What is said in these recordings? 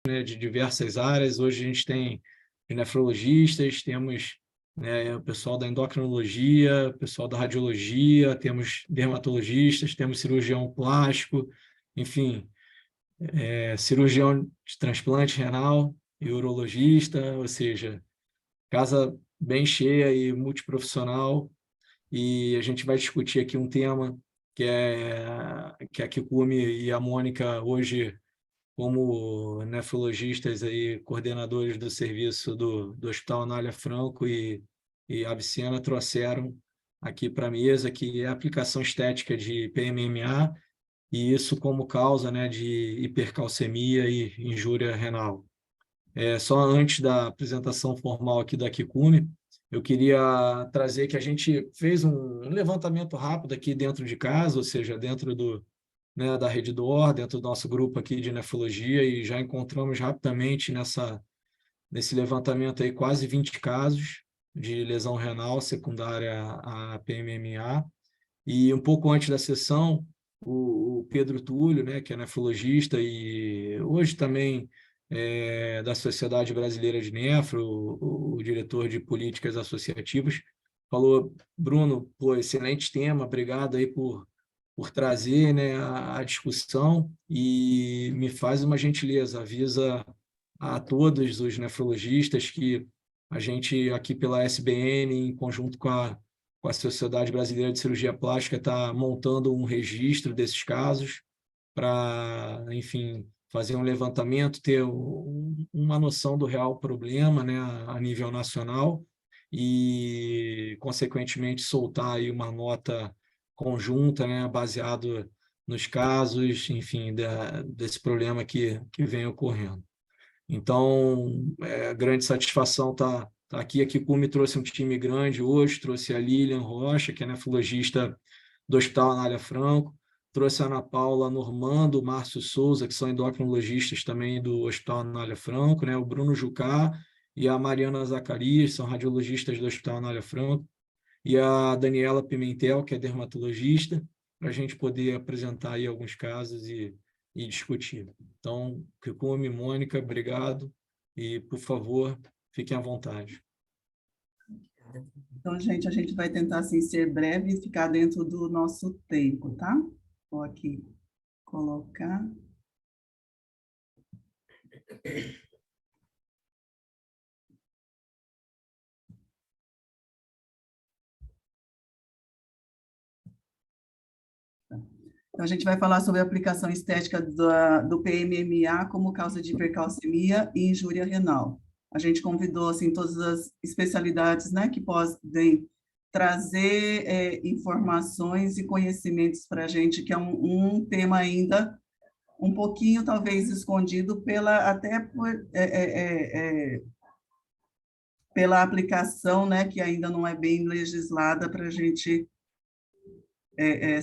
né, de diversas áreas. Hoje a gente tem nefrologistas, temos, né, o pessoal da endocrinologia, o pessoal da radiologia, temos dermatologistas, temos cirurgião plástico, enfim, cirurgião de transplante renal e urologista, ou seja, casa bem cheia e multiprofissional. E a gente vai discutir aqui um tema que a Kikumi e a Mônica hoje, como nefrologistas aí, coordenadores do serviço do Hospital Anália Franco e Avicena, trouxeram aqui para a mesa, que é a aplicação estética de PMMA, e isso como causa, né, de hipercalcemia e injúria renal. Só antes da apresentação formal aqui da Kikumi, eu queria trazer que a gente fez um levantamento rápido aqui dentro de casa, ou seja, dentro né, da Rede D'Or, dentro do nosso grupo aqui de nefrologia, e já encontramos rapidamente nesse levantamento aí quase 20 casos de lesão renal secundária à PMMA. E um pouco antes da sessão, o Pedro Túlio, né, que é nefrologista e hoje também da Sociedade Brasileira de Nefro, o diretor de políticas associativas, falou: Bruno, pô, excelente tema, obrigado aí por trazer, né, a discussão, e me faz uma gentileza, avisa a todos os nefrologistas que a gente aqui pela SBN, em conjunto com a Sociedade Brasileira de Cirurgia Plástica, está montando um registro desses casos para, enfim, fazer um levantamento, ter uma noção do real problema, né, a nível nacional, e, consequentemente, soltar aí uma nota conjunta, né, baseado nos casos, enfim, desse problema que vem ocorrendo. Então, grande satisfação tá aqui. A Kikumi trouxe um time grande hoje, trouxe a Lilian Rocha, que é nefrologista do Hospital Anália Franco, trouxe a Ana Paula Normando, o Márcio Souza, que são endocrinologistas também do Hospital Anália Franco, né? O Bruno Jucá e a Mariana Zacarias, são radiologistas do Hospital Anália Franco, e a Daniela Pimentel, que é dermatologista, para a gente poder apresentar aí alguns casos e discutir. Então, Kikumi, Mônica, obrigado, e, por favor, fiquem à vontade. Então, gente, a gente vai tentar assim, ser breve e ficar dentro do nosso tempo, tá? Vou aqui colocar. Então, a gente vai falar sobre a aplicação estética do PMMA como causa de hipercalcemia e injúria renal. A gente convidou, assim, todas as especialidades, né, que podem trazer informações e conhecimentos para a gente, que é um tema ainda um pouquinho, talvez, escondido pela aplicação, né, que ainda não é bem legislada para a gente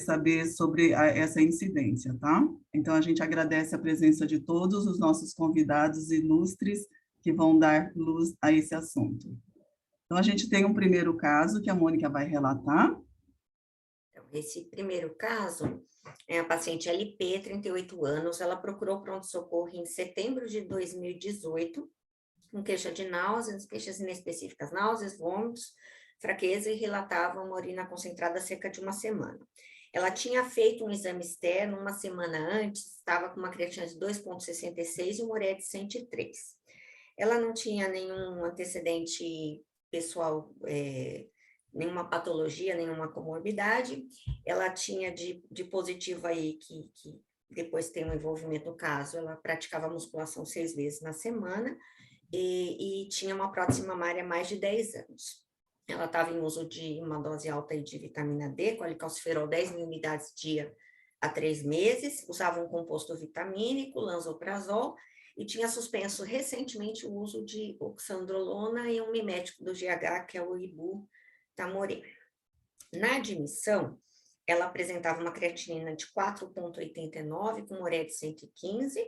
saber sobre essa incidência, tá? Então, a gente agradece a presença de todos os nossos convidados ilustres que vão dar luz a esse assunto. Então, a gente tem um primeiro caso que a Mônica vai relatar. Então, esse primeiro caso é a paciente LP, 38 anos, ela procurou pronto-socorro em setembro de 2018, com queixa de náuseas, queixas inespecíficas, náuseas, vômitos, fraqueza, e relatava uma urina concentrada há cerca de uma semana. Ela tinha feito um exame externo uma semana antes, estava com uma creatina de 2,66 e uma ureia de 103. Ela não tinha nenhum antecedente pessoal, nenhuma patologia, nenhuma comorbidade. Ela tinha de positivo aí, que depois tem um envolvimento no caso, ela praticava musculação 6 vezes na semana, e tinha uma prótese mamária há mais de 10 anos. Ela estava em uso de uma dose alta de vitamina D, colicalciferol 10.000 unidades dia há 3 meses, usava um composto vitamínico, lansoprazol, e tinha suspenso recentemente o uso de oxandrolona e um mimético do GH, que é o ibutamoren. Na admissão, ela apresentava uma creatinina de 4,89 com ureia de 115.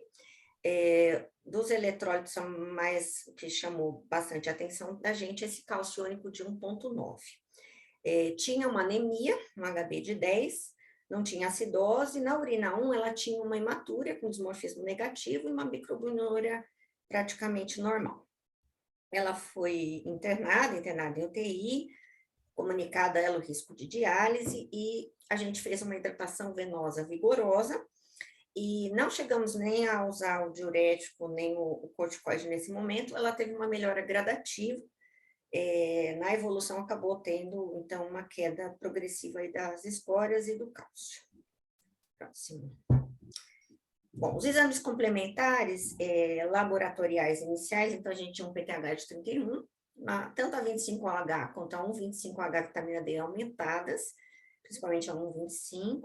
Dos eletrólitos mais que chamou bastante a atenção da gente, esse cálcio iônico de 1,9. Tinha uma anemia, um HB de 10, não tinha acidose. Na urina 1, ela tinha uma hematúria com dimorfismo negativo e uma microbinuria praticamente normal. Ela foi internada em UTI, comunicada a ela o risco de diálise, e a gente fez uma hidratação venosa vigorosa, e não chegamos nem a usar o diurético, nem o corticoide nesse momento. Ela teve uma melhora gradativa, na evolução acabou tendo, então, uma queda progressiva aí das escórias e do cálcio. Próximo. Bom, os exames complementares laboratoriais iniciais, então a gente tinha um PTH de 31, tanto a 25OH quanto a 1,25H vitamina D aumentadas, principalmente a 1,25.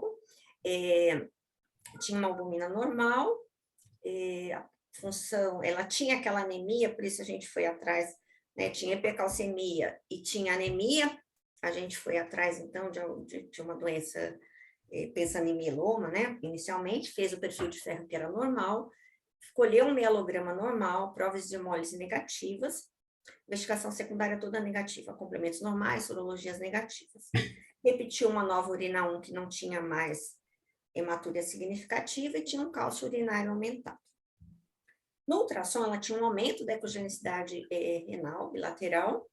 Tinha uma albumina normal, a função, ela tinha aquela anemia, por isso a gente foi atrás, né, tinha hipercalcemia e tinha anemia, a gente foi atrás, então, de uma doença, pensando em mieloma, né, inicialmente, fez o perfil de ferro que era normal, escolheu um mielograma normal, provas de hemólise negativas, investigação secundária toda negativa, complementos normais, sorologias negativas. Repetiu uma nova urina 1 que não tinha mais hematúria significativa e tinha um cálcio urinário aumentado. No ultrassom, ela tinha um aumento da ecogenicidade renal bilateral,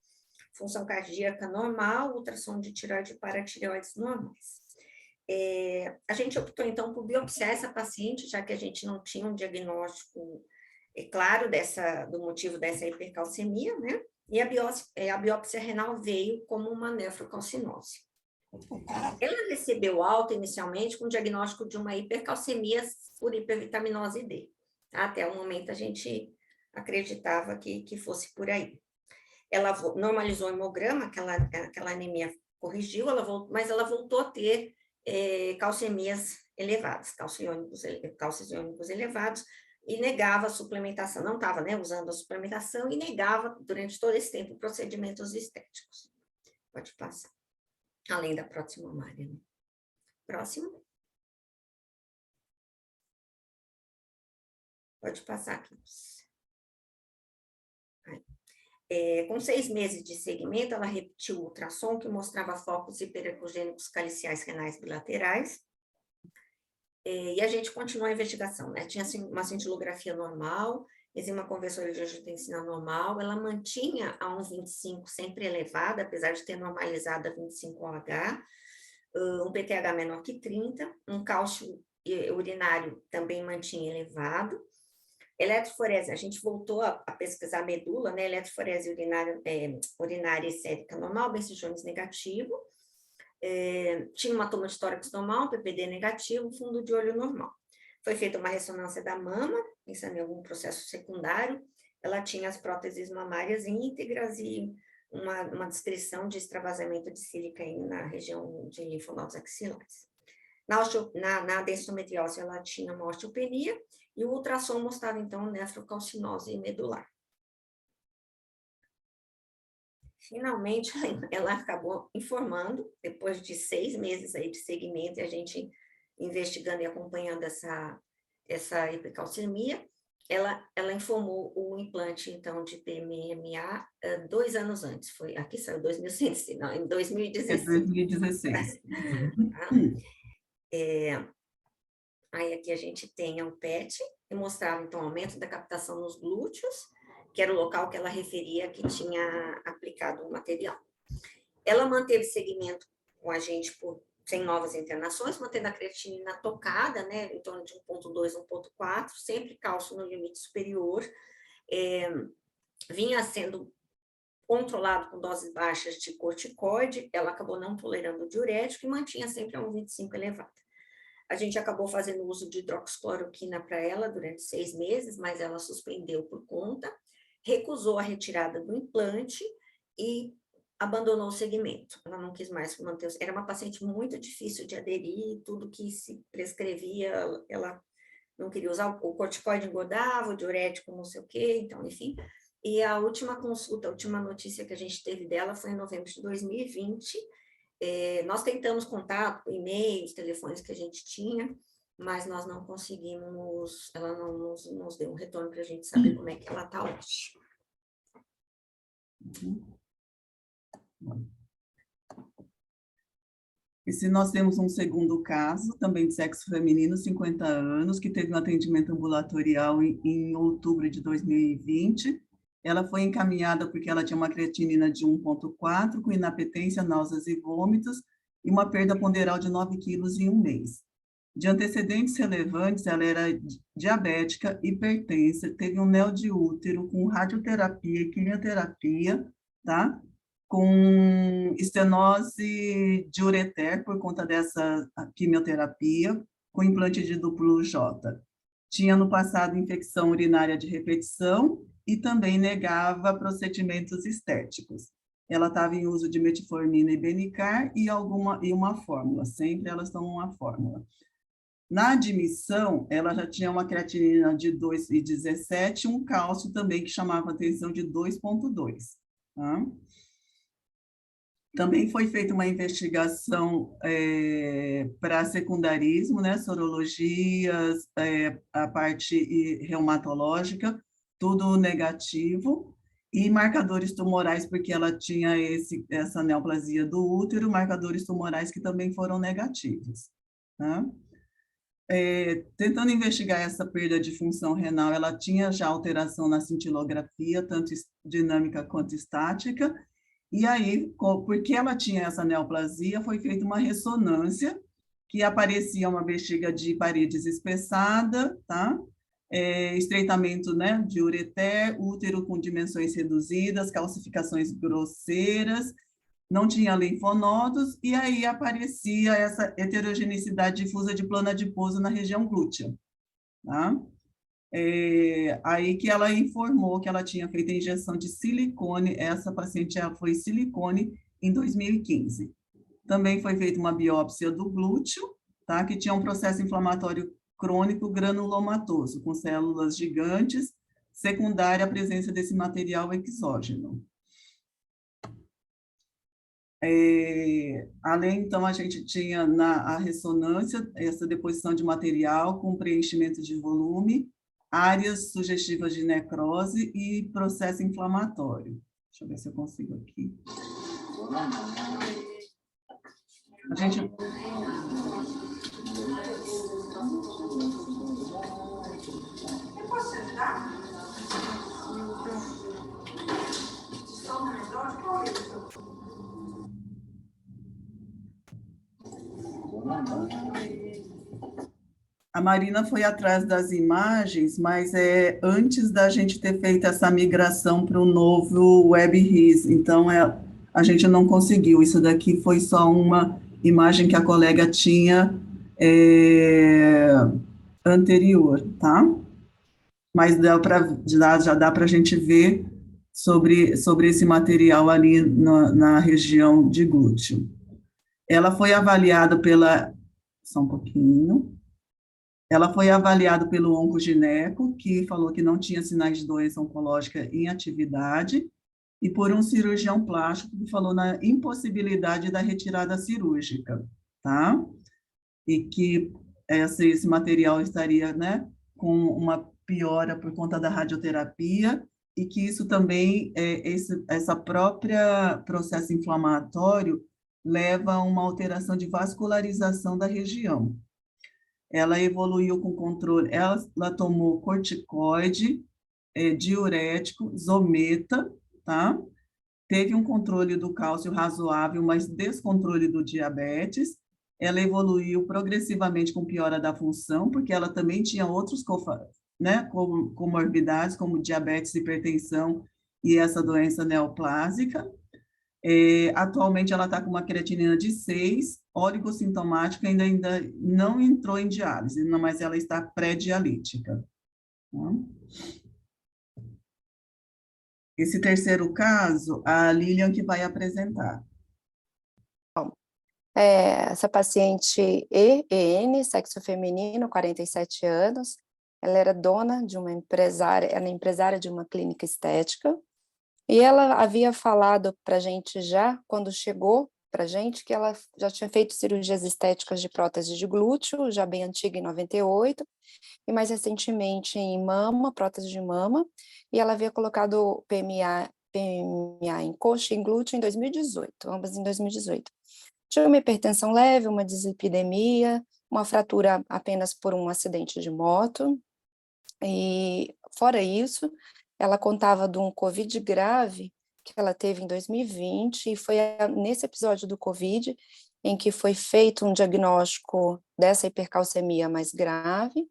função cardíaca normal, ultrassom de tireoide e paratireoides normais. A gente optou, então, por biopsiar essa paciente, já que a gente não tinha um diagnóstico claro do motivo dessa hipercalcemia, né? E a biópsia renal veio como uma nefrocalcinose. Ela recebeu alta inicialmente com o diagnóstico de uma hipercalcemia por hipervitaminose D. Até o momento a gente acreditava que fosse por aí. Ela normalizou o hemograma, aquela anemia corrigiu, mas ela voltou a ter calcemias elevadas, cálcios iônicos elevados, e negava a suplementação, não estava, né, usando a suplementação, e negava durante todo esse tempo procedimentos estéticos. Pode passar. Além da próxima mamária, né? Próximo. Pode passar aqui. Com 6 meses de segmento, ela repetiu o ultrassom, que mostrava focos hiperecogênicos caliciais renais bilaterais. E a gente continuou a investigação, né? Tinha assim, uma cintilografia normal, enzima conversora de angiotensina normal, ela mantinha a 1,25 sempre elevada, apesar de ter normalizado a 25OH, um PTH menor que 30, um cálcio urinário também mantinha elevado. Eletroforese, a gente voltou a pesquisar a medula, né? Eletroforese urinária e sérica normal, BC Jones negativo, tinha uma toma de tórax normal, PPD negativo, fundo de olho normal. Foi feita uma ressonância da mama, pensando em algum processo secundário, ela tinha as próteses mamárias íntegras e uma descrição de extravasamento de sílica na região de linfonodos axilares. Na densitometriose, ela tinha uma osteopenia, e o ultrassom mostrava, então, nefrocalcinose medular. Finalmente, ela acabou informando, depois de 6 meses aí de segmento, e a gente investigando e acompanhando essa hipercalcemia, ela informou o implante, então, de PMMA 2 anos antes. Aqui saiu 2100, não, em 2016. 2016. Aí aqui a gente tem um PET, que mostrava, então, aumento da captação nos glúteos, que era o local que ela referia que tinha aplicado o material. Ela manteve segmento com a gente sem novas internações, mantendo a creatinina tocada, né, em torno de 1,2, 1,4, sempre cálcio no limite superior, vinha sendo controlado com doses baixas de corticoide, ela acabou não tolerando o diurético e mantinha sempre a 1,25 elevada. A gente acabou fazendo uso de hidroxicloroquina para ela durante 6 meses, mas ela suspendeu por conta, recusou a retirada do implante e abandonou o segmento. Ela não quis mais manter. Era uma paciente muito difícil de aderir, tudo que se prescrevia, ela não queria usar. O corticoide engordava, o diurético não sei o quê, então, enfim. E a última consulta, a última notícia que a gente teve dela foi em novembro de 2020. Nós tentamos contato, e-mails, telefones que a gente tinha, mas nós não conseguimos, ela não nos deu um retorno para a gente saber como é que ela está hoje. E se nós temos um segundo caso, também de sexo feminino, 50 anos, que teve um atendimento ambulatorial em outubro de 2020, ela foi encaminhada porque ela tinha uma creatinina de 1,4, com inapetência, náuseas e vômitos, e uma perda ponderal de 9 quilos em um mês. De antecedentes relevantes, ela era diabética, hipertensa, teve um neo de útero com radioterapia e quimioterapia, tá? Com estenose de ureter por conta dessa quimioterapia, com implante de duplo J. Tinha no passado infecção urinária de repetição e também negava procedimentos estéticos. Ela estava em uso de metformina e Benicar e uma fórmula, sempre elas tomam uma fórmula. Na admissão, ela já tinha uma creatinina de 2,17 e um cálcio também que chamava atenção de 2,2. Tá? Também foi feita uma investigação para secundarismo, né, sorologias, a parte reumatológica, tudo negativo, e marcadores tumorais, porque ela tinha essa neoplasia do útero, marcadores tumorais que também foram negativos. Tá? Tentando investigar essa perda de função renal, ela tinha já alteração na cintilografia, tanto dinâmica quanto estática, e aí, porque ela tinha essa neoplasia, foi feita uma ressonância, que aparecia uma bexiga de paredes espessada, tá? Estreitamento, né, de ureter, útero com dimensões reduzidas, calcificações grosseiras, não tinha linfonodos, e aí aparecia essa heterogeneidade difusa de plana adiposo na região glútea. Tá? Aí que ela informou que ela tinha feito a injeção de silicone, essa paciente já foi silicone em 2015. Também foi feita uma biópsia do glúteo, tá? Que tinha um processo inflamatório crônico granulomatoso, com células gigantes, secundária à presença desse material exógeno. Além, então, a gente tinha a ressonância, essa deposição de material com preenchimento de volume, áreas sugestivas de necrose e processo inflamatório. Deixa eu ver se eu consigo aqui. A gente... Eu posso ajudar? A Marina foi atrás das imagens, mas antes da gente ter feito essa migração para o novo WebRIS, então a gente não conseguiu. Isso daqui foi só uma imagem que a colega tinha anterior, tá? Mas já dá para a gente ver sobre esse material ali na região de glúteo. Ela foi avaliada só um pouquinho. Ela foi avaliada pelo oncogineco, que falou que não tinha sinais de doença oncológica em atividade, e por um cirurgião plástico, que falou na impossibilidade da retirada cirúrgica, tá? E que esse material estaria, né, com uma piora por conta da radioterapia, e que isso também, essa própria processo inflamatório, leva a uma alteração de vascularização da região. Ela evoluiu com controle, ela tomou corticoide, diurético, zometa, tá? Teve um controle do cálcio razoável, mas descontrole do diabetes. Ela evoluiu progressivamente com piora da função, porque ela também tinha outros comorbidades, como diabetes, hipertensão e essa doença neoplásica. Atualmente ela está com uma creatinina de 6, oligossintomática, ainda não entrou em diálise, mas ela está pré-dialítica. Esse terceiro caso, a Lilian que vai apresentar. Bom, essa paciente EN, sexo feminino, 47 anos, ela era dona de uma empresária, ela é empresária de uma clínica estética, e ela havia falado para a gente já, quando chegou para a gente, que ela já tinha feito cirurgias estéticas de prótese de glúteo, já bem antiga, em 98, e mais recentemente em mama, prótese de mama, e ela havia colocado PMA em coxa e em glúteo em 2018, ambas em 2018. Tinha uma hipertensão leve, uma dislipidemia, uma fratura apenas por um acidente de moto, e fora isso, ela contava de um COVID grave que ela teve em 2020, e foi nesse episódio do COVID em que foi feito um diagnóstico dessa hipercalcemia mais grave,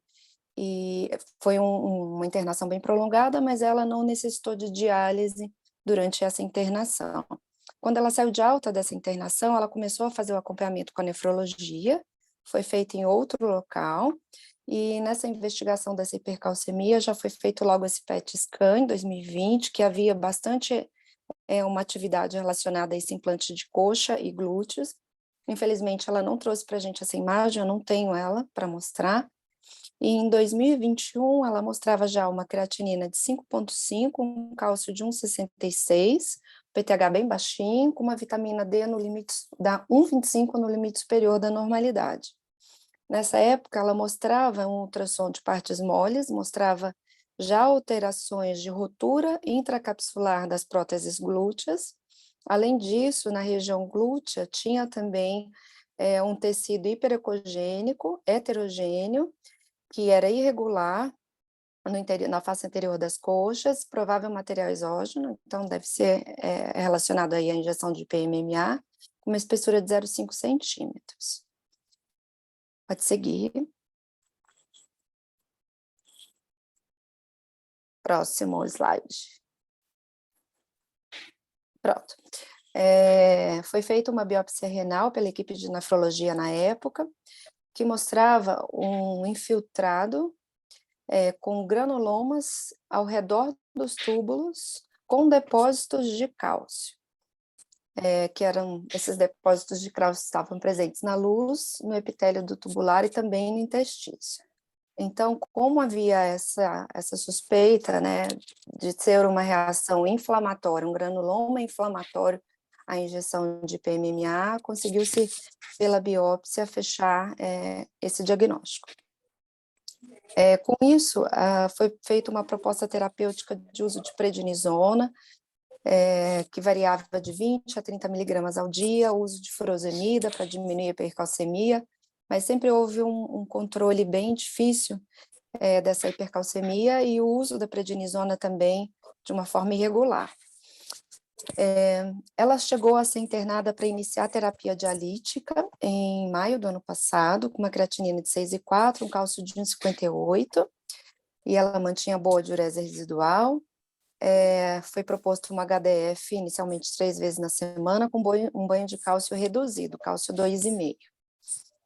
e foi uma internação bem prolongada, mas ela não necessitou de diálise durante essa internação. Quando ela saiu de alta dessa internação, ela começou a fazer o acompanhamento com a nefrologia, foi feito em outro local, e nessa investigação dessa hipercalcemia já foi feito logo esse PET scan em 2020, que havia bastante uma atividade relacionada a esse implante de coxa e glúteos. Infelizmente, ela não trouxe para a gente essa imagem, eu não tenho ela para mostrar. E em 2021, ela mostrava já uma creatinina de 5,5, um cálcio de 1,66, PTH bem baixinho, com uma vitamina D no limite da 1,25 no limite superior da normalidade. Nessa época, ela mostrava um ultrassom de partes moles, mostrava já alterações de rotura intracapsular das próteses glúteas. Além disso, na região glútea, tinha também um tecido hiperecogênico, heterogêneo, que era irregular na face anterior das coxas, provável material exógeno, então deve ser relacionado aí à injeção de PMMA, com uma espessura de 0,5 centímetros. Pode seguir. Próximo slide. Pronto. Foi feita uma biópsia renal pela equipe de nefrologia na época, que mostrava um infiltrado com granulomas ao redor dos túbulos, com depósitos de cálcio, que eram esses depósitos de cálcio estavam presentes na luz, no epitélio do tubular e também no intestício. Então, como havia essa suspeita, né, de ser uma reação inflamatória, um granuloma inflamatório à injeção de PMMA, conseguiu-se, pela biópsia, fechar esse diagnóstico. Com isso, foi feita uma proposta terapêutica de uso de prednisona, que variava de 20 a 30 miligramas ao dia, o uso de furosemida para diminuir a hipercalcemia, mas sempre houve um controle bem difícil dessa hipercalcemia e o uso da prednisona também de uma forma irregular. Ela chegou a ser internada para iniciar a terapia dialítica em maio do ano passado, com uma creatinina de 6,4, um cálcio de 1,58, e ela mantinha boa diurese residual. Foi proposto uma HDF inicialmente 3 vezes na semana, com um banho de cálcio reduzido, cálcio 2,5.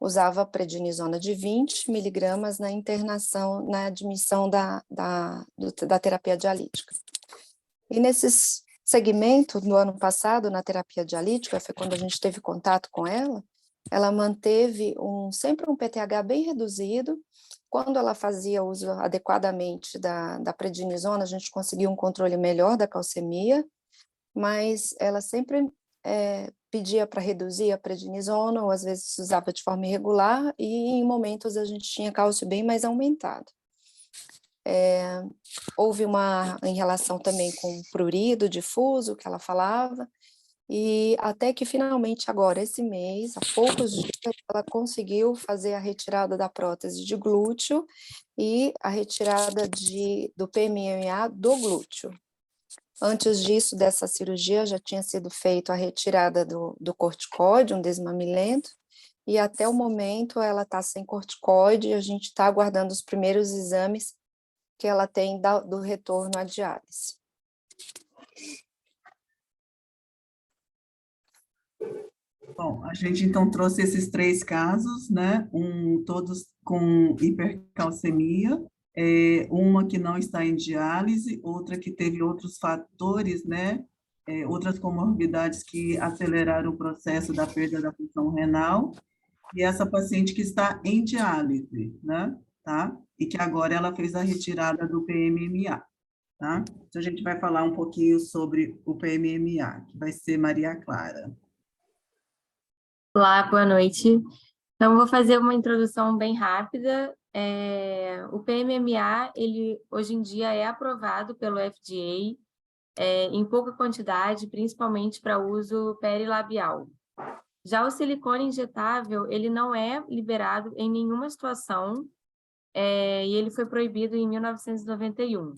Usava prednisona de 20 miligramas na internação, na admissão da terapia dialítica. E nesses segmento, no ano passado, na terapia dialítica, foi quando a gente teve contato com ela manteve sempre um PTH bem reduzido. Quando ela fazia uso adequadamente da prednisona, a gente conseguiu um controle melhor da calcemia, mas ela sempre pedia para reduzir a prednisona, ou às vezes usava de forma irregular, e em momentos a gente tinha cálcio bem mais aumentado. Houve em relação também com o prurido difuso, que ela falava, e até que finalmente agora, esse mês, há poucos dias, ela conseguiu fazer a retirada da prótese de glúteo e a retirada do PMMA do glúteo. Antes disso, dessa cirurgia, já tinha sido feita a retirada do corticoide, um desmamilento, e até o momento ela está sem corticoide, e a gente está aguardando os primeiros exames que ela tem do retorno à diálise. Bom, a gente então trouxe esses 3 casos, né? Todos com hipercalcemia, uma que não está em diálise, outra que teve outros fatores, né? Outras comorbidades que aceleraram o processo da perda da função renal, e essa paciente que está em diálise, né? Tá? E que agora ela fez a retirada do PMMA, tá? Então, a gente vai falar um pouquinho sobre o PMMA, que vai ser Maria Clara. Olá, boa noite. Então, vou fazer uma introdução bem rápida. O PMMA, ele hoje em dia é aprovado pelo FDA em pouca quantidade, principalmente para uso perilabial. Já o silicone injetável, ele não é liberado em nenhuma situação, e ele foi proibido em 1991.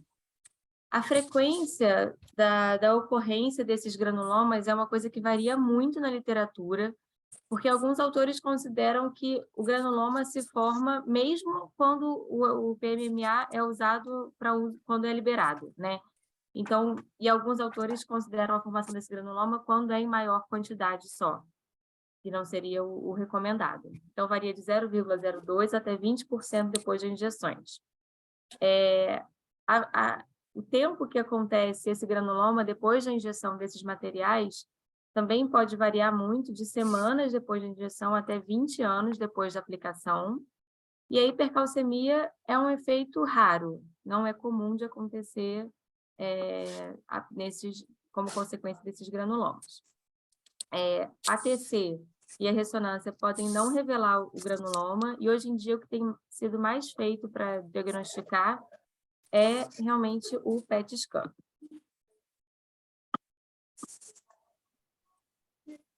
A frequência da ocorrência desses granulomas é uma coisa que varia muito na literatura, porque alguns autores consideram que o granuloma se forma mesmo quando o PMMA é usado quando é liberado, né? Então, e alguns autores consideram a formação desse granuloma quando é em maior quantidade só, que não seria o recomendado. Então, varia de 0,02 até 20% depois de injeções. O tempo que acontece esse granuloma depois da injeção desses materiais também pode variar muito, de semanas depois da injeção até 20 anos depois da aplicação. E a hipercalcemia é um efeito raro, não é comum de acontecer como consequência desses granulomas. A TC e a ressonância podem não revelar o granuloma, e hoje em dia o que tem sido mais feito para diagnosticar é realmente o PET scan.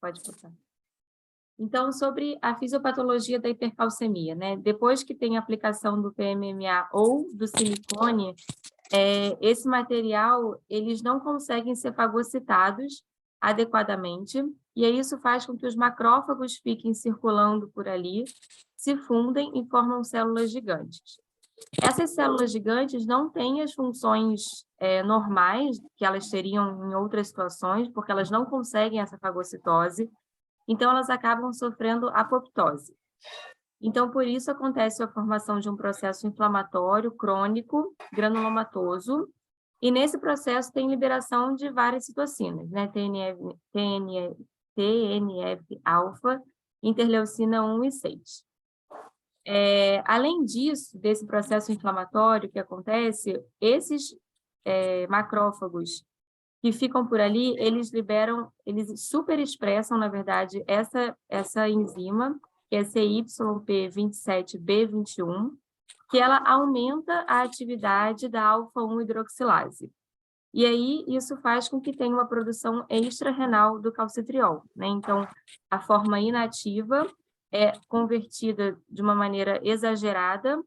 Pode passar. Então, sobre a fisiopatologia da hipercalcemia, né? Depois que tem a aplicação do PMMA ou do silicone, esse material, eles não conseguem ser fagocitados adequadamente, e aí isso faz com que os macrófagos fiquem circulando por ali, se fundem e formam células gigantes. Essas células gigantes não têm as funções normais que elas teriam em outras situações, porque elas não conseguem essa fagocitose, então elas acabam sofrendo apoptose. Então, por isso acontece a formação de um processo inflamatório crônico, granulomatoso, e nesse processo tem liberação de várias citocinas, né? TNF-alfa, interleucina 1 e 6. Além disso, desse processo inflamatório que acontece, esses macrófagos que ficam por ali, eles superexpressam, na verdade, essa enzima, que é CYP27B21, que ela aumenta a atividade da alfa-1 hidroxilase. E aí, isso faz com que tenha uma produção extra-renal do calcitriol, né? Então, a forma inativa é convertida de uma maneira exagerada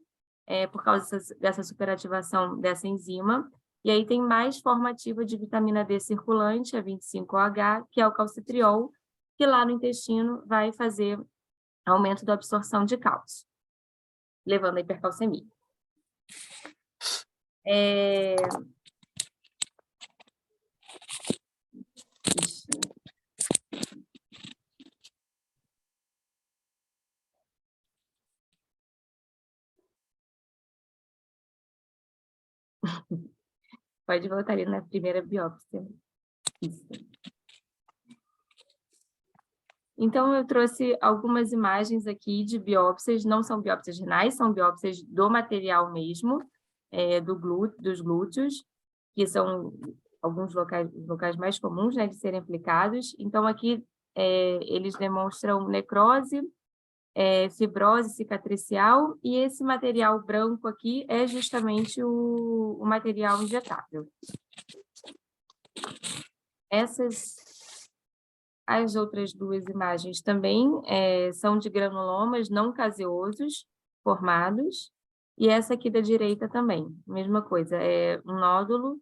por causa dessa superativação dessa enzima, e aí tem mais forma ativa de vitamina D circulante, a 25OH, que é o calcitriol, que lá no intestino vai fazer aumento da absorção de cálcio, levando à hipercalcemia. Pode voltar ali na primeira biópsia. Isso. Então, eu trouxe algumas imagens aqui de biópsias, não são biópsias renais, são biópsias do material mesmo, dos glúteos, que são alguns locais mais comuns, né, de serem aplicados. Então, aqui eles demonstram necrose, fibrose cicatricial, e esse material branco aqui é justamente o material injetável. As outras duas imagens também são de granulomas não caseosos formados, e essa aqui da direita também, mesma coisa, é um nódulo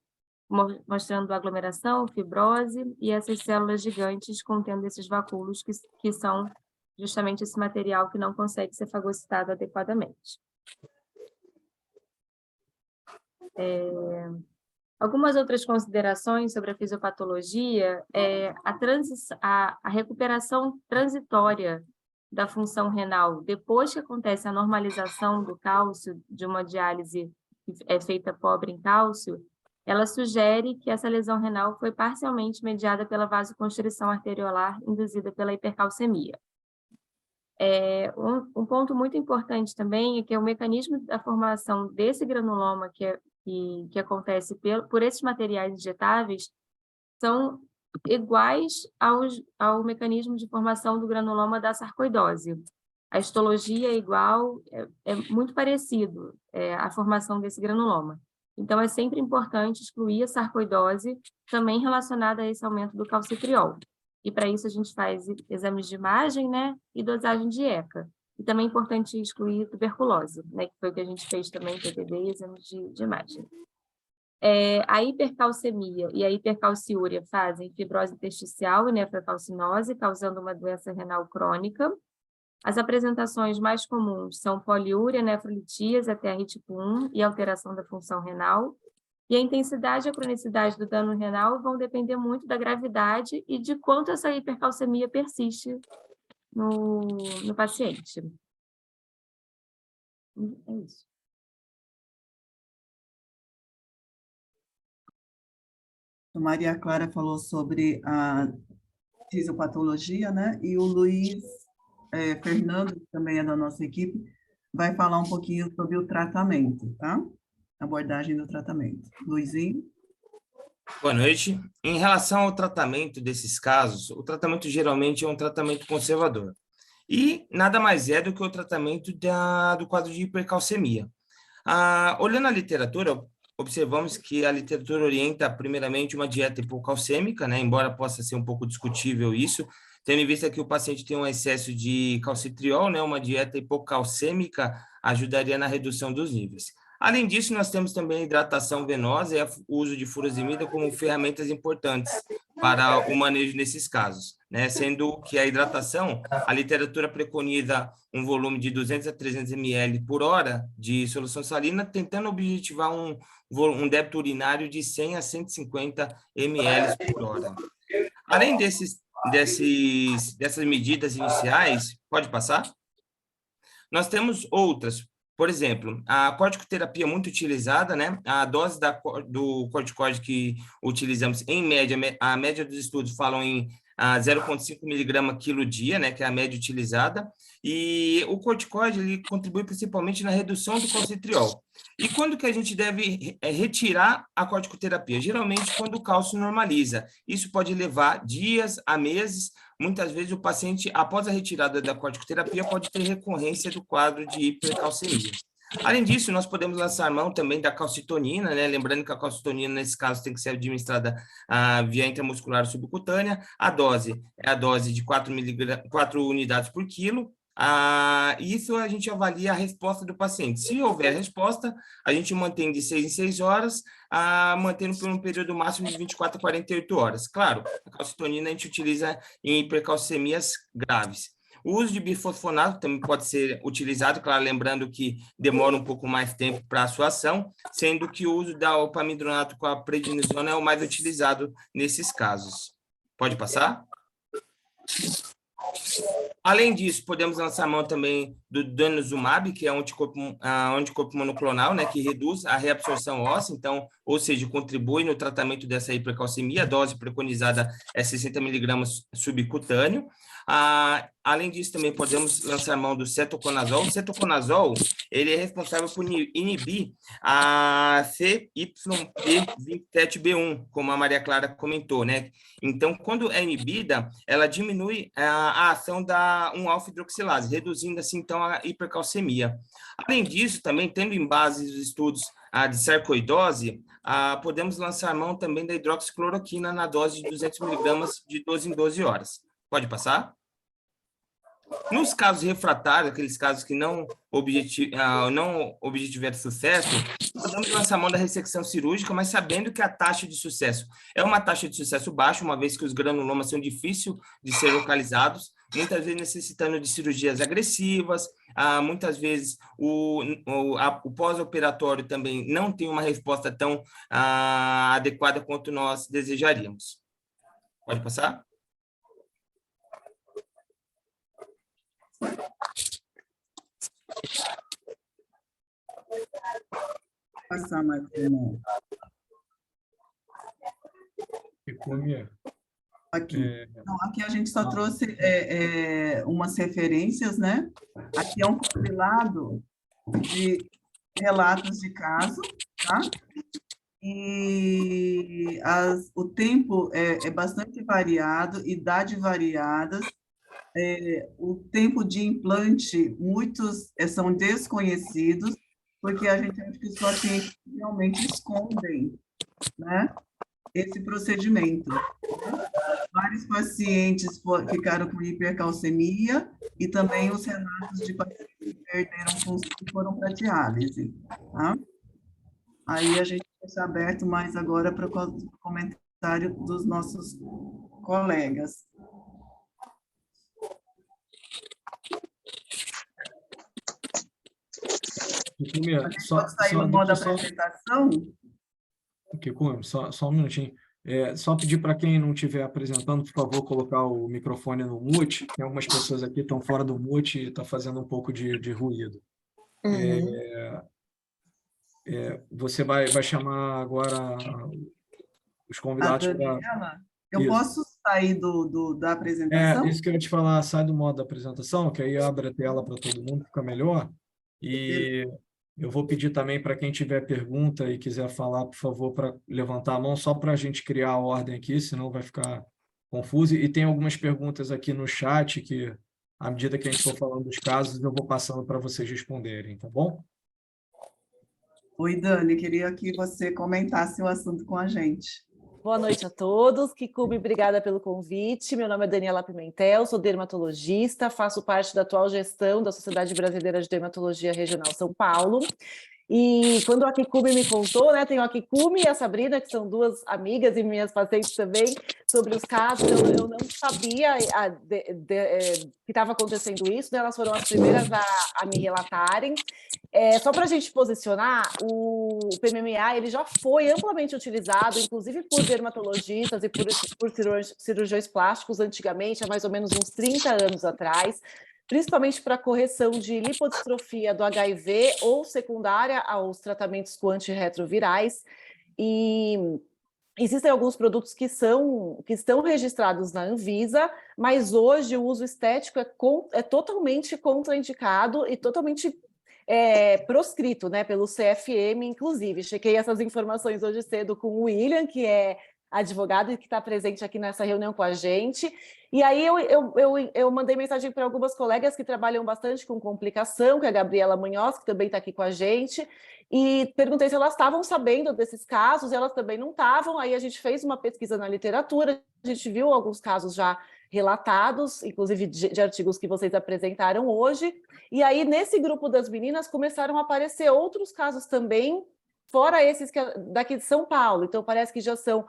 mostrando aglomeração, fibrose, e essas células gigantes contendo esses vacúolos que são justamente esse material que não consegue ser fagocitado adequadamente. Algumas outras considerações sobre a fisiopatologia a recuperação transitória da função renal depois que acontece a normalização do cálcio de uma diálise que é feita pobre em cálcio, ela sugere que essa lesão renal foi parcialmente mediada pela vasoconstrição arteriolar induzida pela hipercalcemia. Um ponto muito importante também é que o mecanismo da formação desse granuloma que acontece por esses materiais injetáveis são iguais ao mecanismo de formação do granuloma da sarcoidose. A histologia é igual, é muito parecido a formação desse granuloma. Então, é sempre importante excluir a sarcoidose, também relacionada a esse aumento do calcitriol. e para isso a gente faz exames de imagem, né, e dosagem de ECA. E também é importante excluir tuberculose, né, que foi o que a gente fez também, PPD e exames de imagem. A hipercalcemia e a hipercalciúria fazem fibrose intersticial e nefrocalcinose, causando uma doença renal crônica. As apresentações mais comuns são poliúria, nefrolitíase até a tipo 1 e alteração da função renal. E a intensidade e a cronicidade do dano renal vão depender muito da gravidade e de quanto essa hipercalcemia persiste no paciente. É isso. A Maria Clara falou sobre a fisiopatologia, né? E o Luiz Fernando, que também é da nossa equipe, vai falar um pouquinho sobre o tratamento, tá? Abordagem do tratamento. Luizinho? Boa noite. Em relação ao tratamento desses casos, o tratamento geralmente é um tratamento conservador. E nada mais é do que o tratamento do quadro de hipercalcemia. Olhando a literatura, observamos que a literatura orienta primeiramente uma dieta hipocalcêmica, né? Embora possa ser um pouco discutível isso, tendo em vista que o paciente tem um excesso de calcitriol, né? Uma dieta hipocalcêmica ajudaria na redução dos níveis. Além disso, nós temos também a hidratação venosa e o uso de furosemida como ferramentas importantes para o manejo nesses casos, né? Sendo que a hidratação, a literatura preconiza um volume de 200 a 300 ml por hora de solução salina, tentando objetivar um débito urinário de 100 a 150 ml por hora. Além dessas medidas iniciais, pode passar? Nós temos outras. Por exemplo, a corticoterapia muito utilizada, né? A dose do corticoide que utilizamos, em média, a média dos estudos falam em 0,5 miligrama quilo dia, né? Que é a média utilizada. E o corticoide, ele contribui principalmente na redução do calcitriol. E quando que a gente deve retirar a corticoterapia? Geralmente, quando o cálcio normaliza. Isso pode levar dias a meses. Muitas vezes, o paciente, após a retirada da corticoterapia, pode ter recorrência do quadro de hipercalcemia. Além disso, nós podemos lançar mão também da calcitonina, né? Lembrando que a calcitonina, nesse caso, tem que ser administrada via intramuscular subcutânea. A dose é a dose de 4 unidades por quilo. Isso a gente avalia a resposta do paciente. Se houver resposta, a gente mantém de 6 em 6 horas, mantendo por um período máximo de 24 a 48 horas. Claro, a calcitonina a gente utiliza em hipercalcemias graves. O uso de bifosfonato também pode ser utilizado, claro, lembrando que demora um pouco mais tempo para a sua ação, sendo que o uso da opamidronato com a prednisona é o mais utilizado nesses casos. Pode passar? Além disso, podemos lançar mão também do denosumab, que é um anticorpo monoclonal, né, que reduz a reabsorção óssea, então, ou seja, contribui no tratamento dessa hipercalcemia. A dose preconizada é 60 miligramas subcutâneo. Além disso, também podemos lançar mão do cetoconazol. O cetoconazol, ele é responsável por inibir a CYP27B1, como a Maria Clara comentou, né? Então, quando é inibida, ela diminui a ação da 1-alfa-hidroxilase, reduzindo, assim, então, a hipercalcemia. Além disso, também, tendo em base os estudos de sarcoidose, podemos lançar mão também da hidroxicloroquina na dose de 200 miligramas de 12 em 12 horas. Pode passar? Nos casos refratários, aqueles casos que não obtiveram sucesso, podemos lançar mão da ressecção cirúrgica, mas sabendo que a taxa de sucesso é uma taxa de sucesso baixa, uma vez que os granulomas são difíceis de ser localizados, muitas vezes necessitando de cirurgias agressivas, muitas vezes o pós-operatório também não tem uma resposta tão adequada quanto nós desejaríamos. Pode passar? Passar mais uma. Aqui. Então, aqui a gente só trouxe umas referências, né? Aqui é um compilado de relatos de caso, tá? E o tempo é bastante variado, idade variadas, o tempo de implante, muitos são desconhecidos, porque a gente acha que os pacientes realmente escondem, né, esse procedimento. vários pacientes ficaram com hipercalcemia e também os relatos de pacientes que perderam função e foram para diálise, tá? Aí a gente deixa aberto mais agora para o comentário dos nossos colegas. A gente pode sair no modo apresentação? Kikumi, só um minutinho. Só pedir para quem não estiver apresentando, por favor, colocar o microfone no mute. Tem algumas pessoas aqui que estão fora do mute e está fazendo um pouco de ruído. Você vai chamar agora os convidados para... Eu posso sair da apresentação? Isso que eu ia te falar, sai do modo da apresentação, que aí abre a tela para todo mundo, fica melhor. E eu vou pedir também para quem tiver pergunta e quiser falar, por favor, para levantar a mão, só para a gente criar a ordem aqui, senão vai ficar confuso. E tem algumas perguntas aqui no chat que, à medida que a gente for falando dos casos, eu vou passando para vocês responderem, tá bom? Oi, Dani, queria que você comentasse o assunto com a gente. Boa noite a todos. Kikumi, obrigada pelo convite. Meu nome é Daniela Pimentel, sou dermatologista, faço parte da atual gestão da Sociedade Brasileira de Dermatologia Regional São Paulo. E quando a Kikumi me contou, né, tenho a Kikumi e a Sabrina, que são duas amigas e minhas pacientes também, sobre os casos, eu não sabia que estava acontecendo isso, né? Elas foram as primeiras a me relatarem. Só para a gente posicionar, o PMMA ele já foi amplamente utilizado, inclusive por dermatologistas e por cirurgiões plásticos antigamente, há mais ou menos uns 30 anos atrás, principalmente para correção de lipodistrofia do HIV ou secundária aos tratamentos com antirretrovirais. E existem alguns produtos que estão registrados na Anvisa, mas hoje o uso estético é totalmente contraindicado e totalmente proscrito, né, pelo CFM, inclusive. Chequei essas informações hoje cedo com o William, que é advogado e que está presente aqui nessa reunião com a gente. E aí eu mandei mensagem para algumas colegas que trabalham bastante com complicação, que é a Gabriela Munhoz, que também está aqui com a gente, e perguntei se elas estavam sabendo desses casos, e elas também não estavam. Aí a gente fez uma pesquisa na literatura, a gente viu alguns casos já relatados, inclusive de artigos que vocês apresentaram hoje, e aí nesse grupo das meninas começaram a aparecer outros casos também, fora esses daqui de São Paulo. Então parece que já são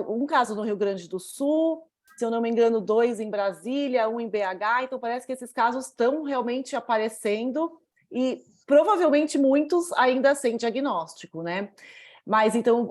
um caso no Rio Grande do Sul, se eu não me engano, 2 em Brasília, 1 em BH, então parece que esses casos estão realmente aparecendo e provavelmente muitos ainda sem diagnóstico, né? Mas então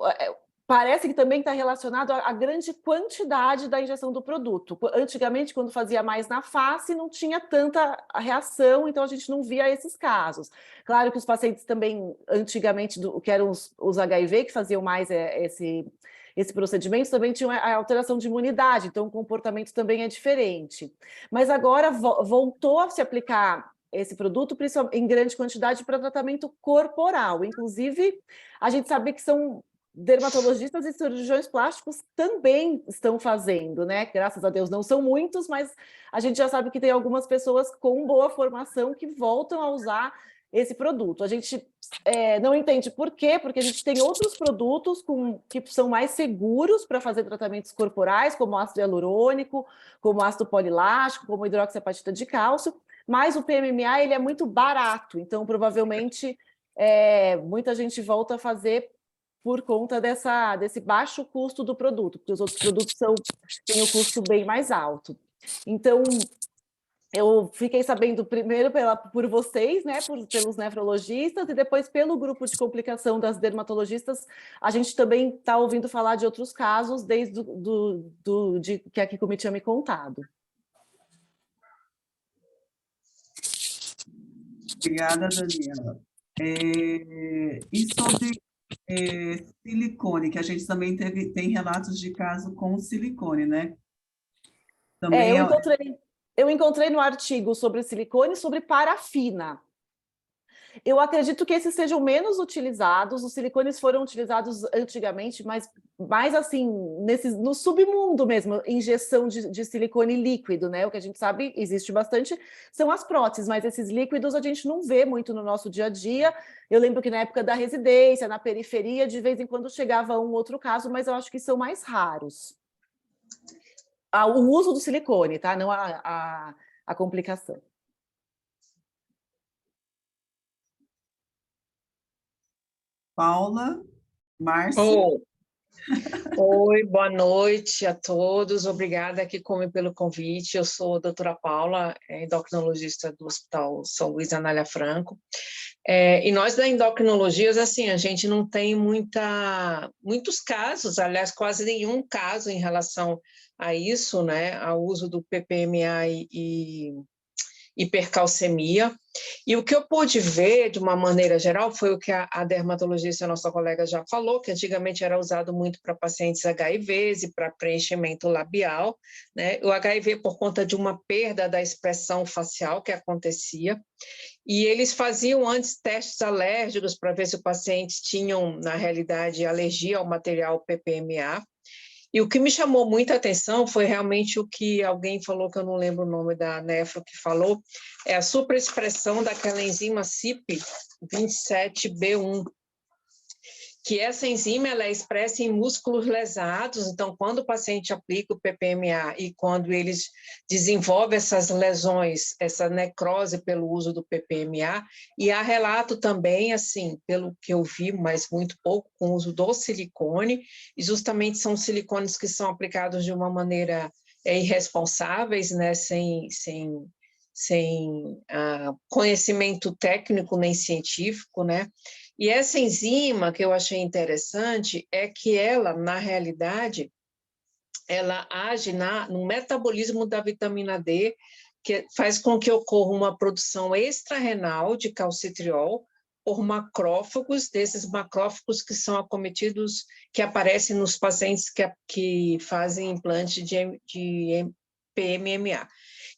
parece que também está relacionado à grande quantidade da injeção do produto. Antigamente, quando fazia mais na face, não tinha tanta reação, então a gente não via esses casos. Claro que os pacientes também, antigamente, que eram os HIV, que faziam mais esse procedimento, também tinha a alteração de imunidade, então o comportamento também é diferente. Mas agora voltou a se aplicar esse produto em grande quantidade para tratamento corporal. Inclusive, a gente sabe que são dermatologistas e cirurgiões plásticos também estão fazendo, né? Graças a Deus não são muitos, mas a gente já sabe que tem algumas pessoas com boa formação que voltam a usar esse produto. A gente não entende por quê, porque a gente tem outros produtos que são mais seguros para fazer tratamentos corporais, como ácido hialurônico, como ácido polilático, como hidroxiapatita de cálcio, mas o PMMA ele é muito barato, então provavelmente muita gente volta a fazer por conta desse baixo custo do produto, porque os outros produtos têm o custo bem mais alto. Então, eu fiquei sabendo primeiro por vocês, né, pelos nefrologistas, e depois pelo grupo de complicação das dermatologistas, a gente também está ouvindo falar de outros casos, desde que a Kikumi tinha me contado. Obrigada, Daniela. E sobre silicone, que a gente também tem relatos de caso com silicone, né? Também eu encontrei no artigo sobre silicone e sobre parafina. Eu acredito que esses sejam menos utilizados, os silicones foram utilizados antigamente, mas mais assim, no submundo mesmo, injeção de silicone líquido, né? O que a gente sabe, existe bastante, são as próteses, mas esses líquidos a gente não vê muito no nosso dia a dia. Eu lembro que na época da residência, na periferia, de vez em quando chegava um outro caso, mas eu acho que são mais raros. o uso do silicone, tá? Não a complicação. Paula, Márcia. Oi, boa noite a todos. Obrigada aqui pelo convite. Eu sou a doutora Paula, endocrinologista do Hospital São Luís Anália Franco. E nós da endocrinologia, assim, a gente não tem muitos casos, aliás, quase nenhum caso em relação a isso, né, ao uso do PPMA e hipercalcemia. E o que eu pude ver, de uma maneira geral, foi o que a dermatologista, a nossa colega, já falou, que antigamente era usado muito para pacientes HIVs e para preenchimento labial, né? O HIV por conta de uma perda da expressão facial que acontecia, e eles faziam antes testes alérgicos para ver se os pacientes tinham, na realidade, alergia ao material PPMA. E o que me chamou muita atenção foi realmente o que alguém falou, que eu não lembro o nome da nefro que falou, é a superexpressão daquela enzima CYP27B1, que essa enzima ela é expressa em músculos lesados, então quando o paciente aplica o PPMA e quando eles desenvolvem essas lesões, essa necrose pelo uso do PPMA, e há relato também, assim, pelo que eu vi, mas muito pouco, com o uso do silicone, e justamente são silicones que são aplicados de uma maneira irresponsáveis, né, sem conhecimento técnico nem científico, né? E essa enzima que eu achei interessante é que ela, na realidade, ela age no metabolismo da vitamina D, que faz com que ocorra uma produção extrarrenal de calcitriol por macrófagos, desses macrófagos que são acometidos, que aparecem nos pacientes que fazem implante de PMMA.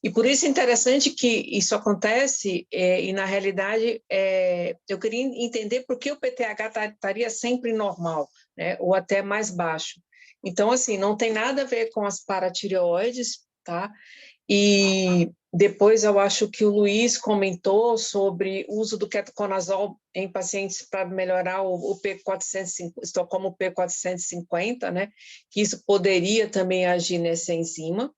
E por isso é interessante que isso acontece, e na realidade eu queria entender por que o PTH estaria sempre normal, né, ou até mais baixo. Então, assim, não tem nada a ver com as paratireoides, tá? E depois eu acho que o Luiz comentou sobre o uso do ketoconazol em pacientes para melhorar o P450, Estocolmo P450, né? Que isso poderia também agir nessa enzima.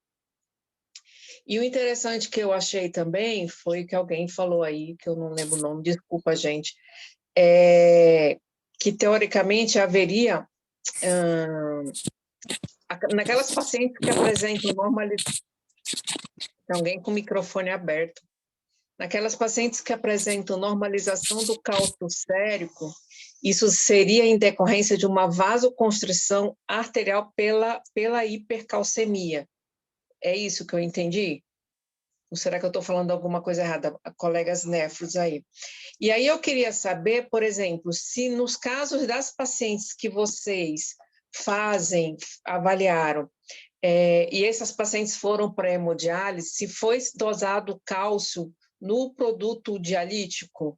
E o interessante que eu achei também foi que alguém falou aí, que eu não lembro o nome, desculpa, gente, que teoricamente haveria, naquelas pacientes que apresentam normalização, tem alguém com o microfone aberto, naquelas pacientes que apresentam normalização do cálcio sérico, isso seria em decorrência de uma vasoconstrição arterial pela hipercalcemia. É isso que eu entendi? Ou será que eu estou falando alguma coisa errada? Colegas nefros aí. E aí eu queria saber, por exemplo, se nos casos das pacientes que vocês avaliaram, e essas pacientes foram para hemodiálise, se foi dosado cálcio no produto dialítico?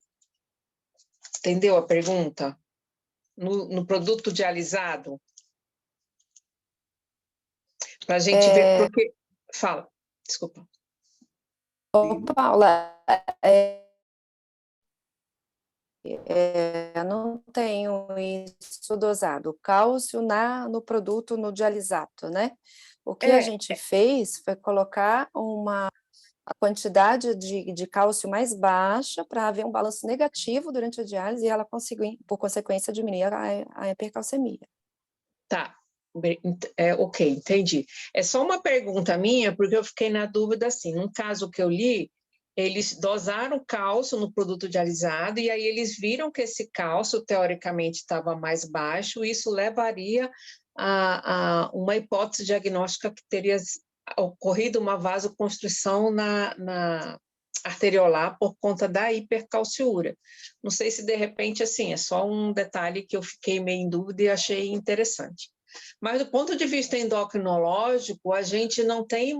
Entendeu a pergunta? No produto dialisado? Para a gente ver, porque... Fala, desculpa. Ô, Paula, eu não tenho isso dosado, cálcio no produto, no dialisato, né? O que a gente fez foi colocar a quantidade de cálcio mais baixa para haver um balanço negativo durante a diálise e ela conseguiu, por consequência, diminuir a hipercalcemia. Tá. Ok, entendi. É só uma pergunta minha, porque eu fiquei na dúvida, assim, num caso que eu li, eles dosaram cálcio no produto dialisado e aí eles viram que esse cálcio, teoricamente, estava mais baixo, e isso levaria a uma hipótese diagnóstica que teria ocorrido uma vasoconstrição na arteriolar por conta da hipercalciúria. Não sei se, de repente, assim, é só um detalhe que eu fiquei meio em dúvida e achei interessante. Mas, do ponto de vista endocrinológico, a gente não tem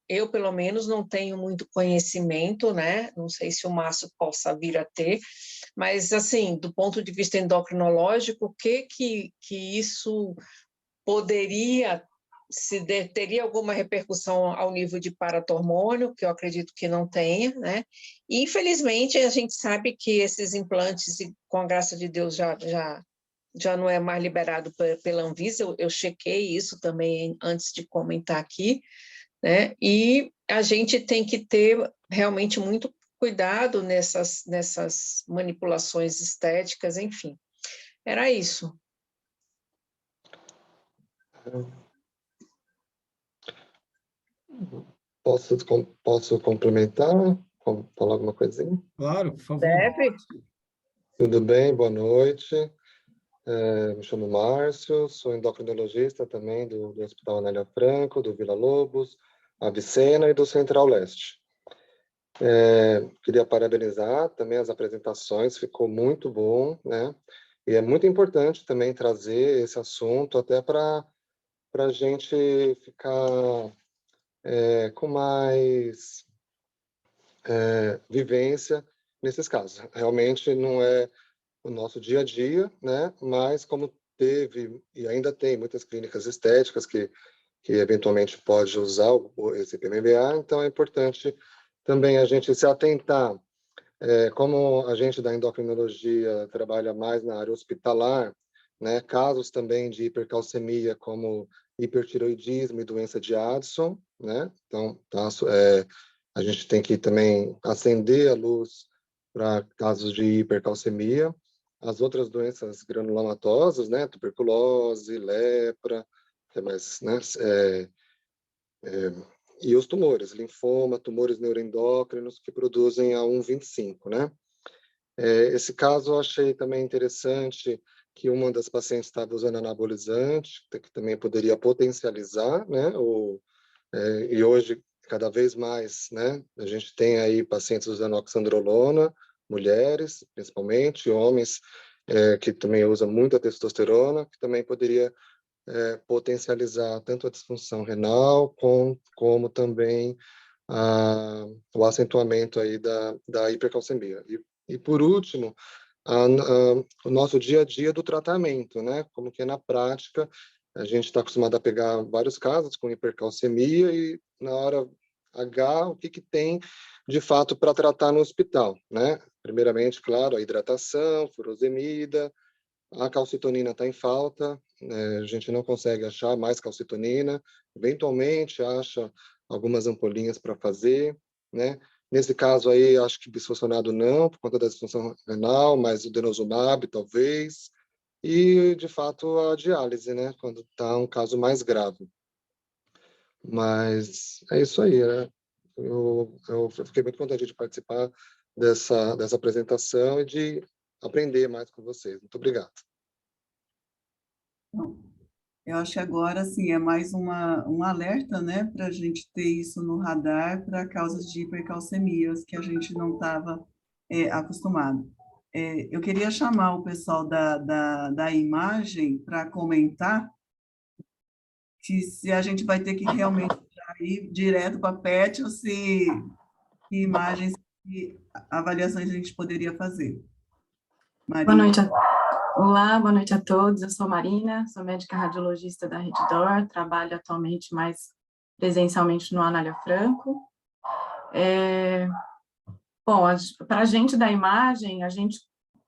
eu, pelo menos, não tenho muito conhecimento, né? Não sei se o Márcio possa vir a ter, mas, assim, do ponto de vista endocrinológico, o que isso poderia, teria alguma repercussão ao nível de paratormônio, que eu acredito que não tenha, né? E, infelizmente, a gente sabe que esses implantes, com a graça de Deus, já já não é mais liberado pela Anvisa, eu chequei isso também antes de comentar aqui, né? E a gente tem que ter realmente muito cuidado nessas manipulações estéticas, enfim. Era isso. Posso complementar? Falar alguma coisinha? Claro, por favor. Deve? Tudo bem? Boa noite. Me chamo Márcio, sou endocrinologista também do Hospital Anália Franco, do Vila Lobos, Avicena e do Central Leste. Queria parabenizar também as apresentações, ficou muito bom, né? E é muito importante também trazer esse assunto até para a gente ficar com mais vivência nesses casos. Realmente não é o nosso dia a dia, né? Mas como teve e ainda tem muitas clínicas estéticas que eventualmente pode usar esse PMBA, então é importante também a gente se atentar. Como a gente da endocrinologia trabalha mais na área hospitalar, né? Casos também de hipercalcemia, como hipertiroidismo e doença de Addison, né? Então, a gente tem que também acender a luz para casos de hipercalcemia. As outras doenças granulomatosas, né? Tuberculose, lepra, mais, né? E os tumores, linfoma, tumores neuroendócrinos que produzem a 1,25, né? Esse caso eu achei também interessante que uma das pacientes estava usando anabolizante, que também poderia potencializar, né? E hoje, cada vez mais, né? A gente tem aí pacientes usando oxandrolona, mulheres, principalmente, homens que também usam muita testosterona, que também poderia potencializar tanto a disfunção renal como também o acentuamento aí da hipercalcemia. E por último, o nosso dia a dia do tratamento, né? Como que na prática a gente está acostumado a pegar vários casos com hipercalcemia e na hora H, o que tem de fato para tratar no hospital, né? Primeiramente, claro, a hidratação, furosemida, a calcitonina está em falta, a gente não consegue achar mais calcitonina, eventualmente acha algumas ampolinhas para fazer, né? Nesse caso aí, acho que bisfosfonado não, por conta da disfunção renal, mas o denosumab talvez, e de fato a diálise, né? Quando está um caso mais grave. Mas é isso aí, né? Eu fiquei muito contente de participar dessa apresentação e de aprender mais com vocês. Muito obrigado. Eu acho que agora, assim, é mais um alerta, né, para a gente ter isso no radar para causas de hipercalcemias que a gente não estava acostumado. Eu queria chamar o pessoal da imagem para comentar se a gente vai ter que realmente ir direto para a PET ou se que imagens e avaliações a gente poderia fazer. Boa Maria. noite. Olá, boa noite a todos. Eu sou Marina, sou médica radiologista da Reddor, trabalho atualmente mais presencialmente no Anália Franco. Bom, para a gente da imagem, a gente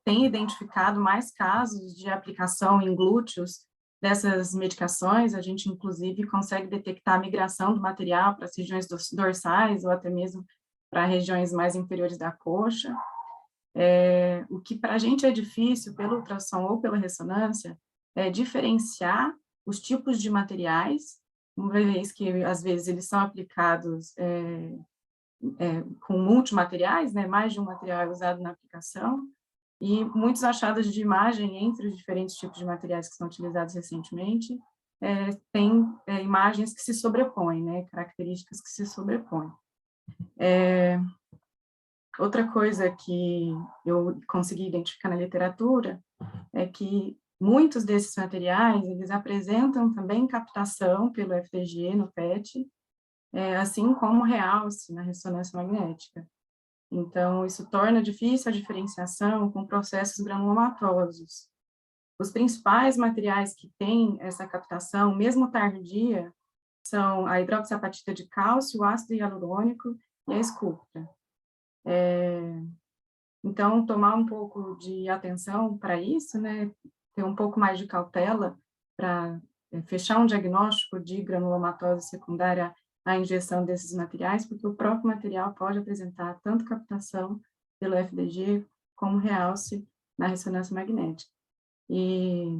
tem identificado mais casos de aplicação em glúteos dessas medicações, a gente inclusive consegue detectar a migração do material para as regiões dorsais ou até mesmo para regiões mais inferiores da coxa. O que para a gente é difícil pelo ultrassom ou pela ressonância é diferenciar os tipos de materiais, uma vez que às vezes eles são aplicados com multimateriais, né, mais de um material é usado na aplicação, e muitos achados de imagem entre os diferentes tipos de materiais que são utilizados recentemente tem imagens que se sobrepõem, né, características que se sobrepõem. Outra coisa que eu consegui identificar na literatura é que muitos desses materiais, eles apresentam também captação pelo FDG no PET, assim como realce na ressonância magnética. Então, isso torna difícil a diferenciação com processos granulomatosos. Os principais materiais que têm essa captação, mesmo tardia, são a hidroxiapatita de cálcio, o ácido hialurônico e a Sculptra. Então, tomar um pouco de atenção para isso, né? ter um pouco mais de cautela para fechar um diagnóstico de granulomatose secundária à injeção desses materiais, porque o próprio material pode apresentar tanto captação pelo FDG como realce na ressonância magnética. E,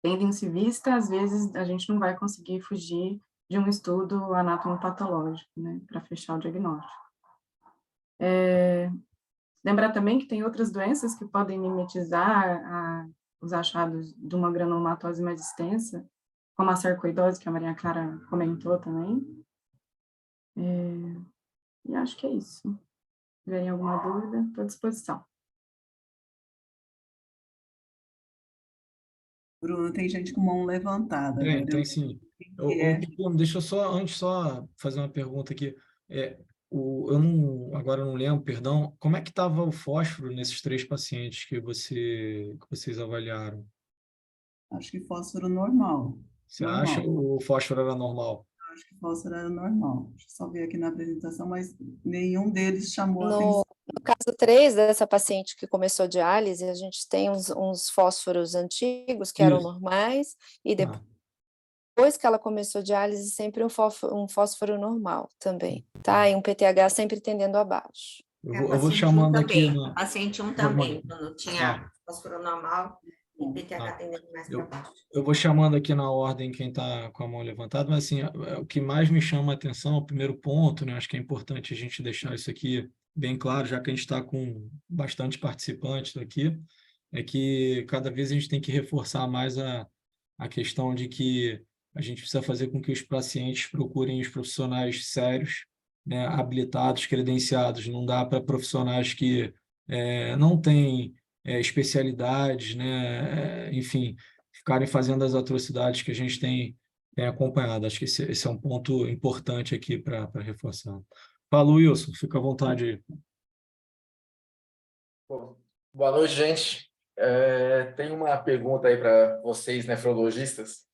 tendo em vista, às vezes a gente não vai conseguir fugir de um estudo anatomopatológico, né, para fechar o diagnóstico. Lembrar também que tem outras doenças que podem mimetizar os achados de uma granulomatose mais extensa, como a sarcoidose, que a Maria Clara comentou também. E acho que é isso. Se tiverem alguma dúvida, estou à disposição. Bruno, tem gente com mão levantada. Tem sim. Deixa eu só fazer uma pergunta aqui. Agora eu não lembro, perdão. Como é que estava o fósforo nesses 3 pacientes que vocês avaliaram? Acho que fósforo normal. Você acha que o fósforo era normal? Acho que fósforo era normal. Deixa eu só ver aqui na apresentação, mas nenhum deles chamou a atenção. No caso 3 dessa paciente que começou diálise, a gente tem uns fósforos antigos que eram normais, e depois que ela começou diálise, sempre um fósforo normal também, tá? E um PTH sempre tendendo abaixo. Eu vou chamando aqui. A paciente 1 também, quando tinha fósforo normal, e PTH tendendo mais para baixo. Eu vou chamando aqui na ordem quem está com a mão levantada, mas assim, o que mais me chama a atenção, o primeiro ponto, né, acho que é importante a gente deixar isso aqui bem claro, já que a gente está com bastante participantes aqui, é que cada vez a gente tem que reforçar mais a questão de que a gente precisa fazer com que os pacientes procurem os profissionais sérios, né, habilitados, credenciados. Não dá para profissionais que não têm especialidades, né, enfim, ficarem fazendo as atrocidades que a gente tem acompanhado. Acho que esse é um ponto importante aqui para reforçar. Fala, Wilson, fica à vontade aí. Boa noite, gente. Tem uma pergunta aí para vocês, nefrologistas.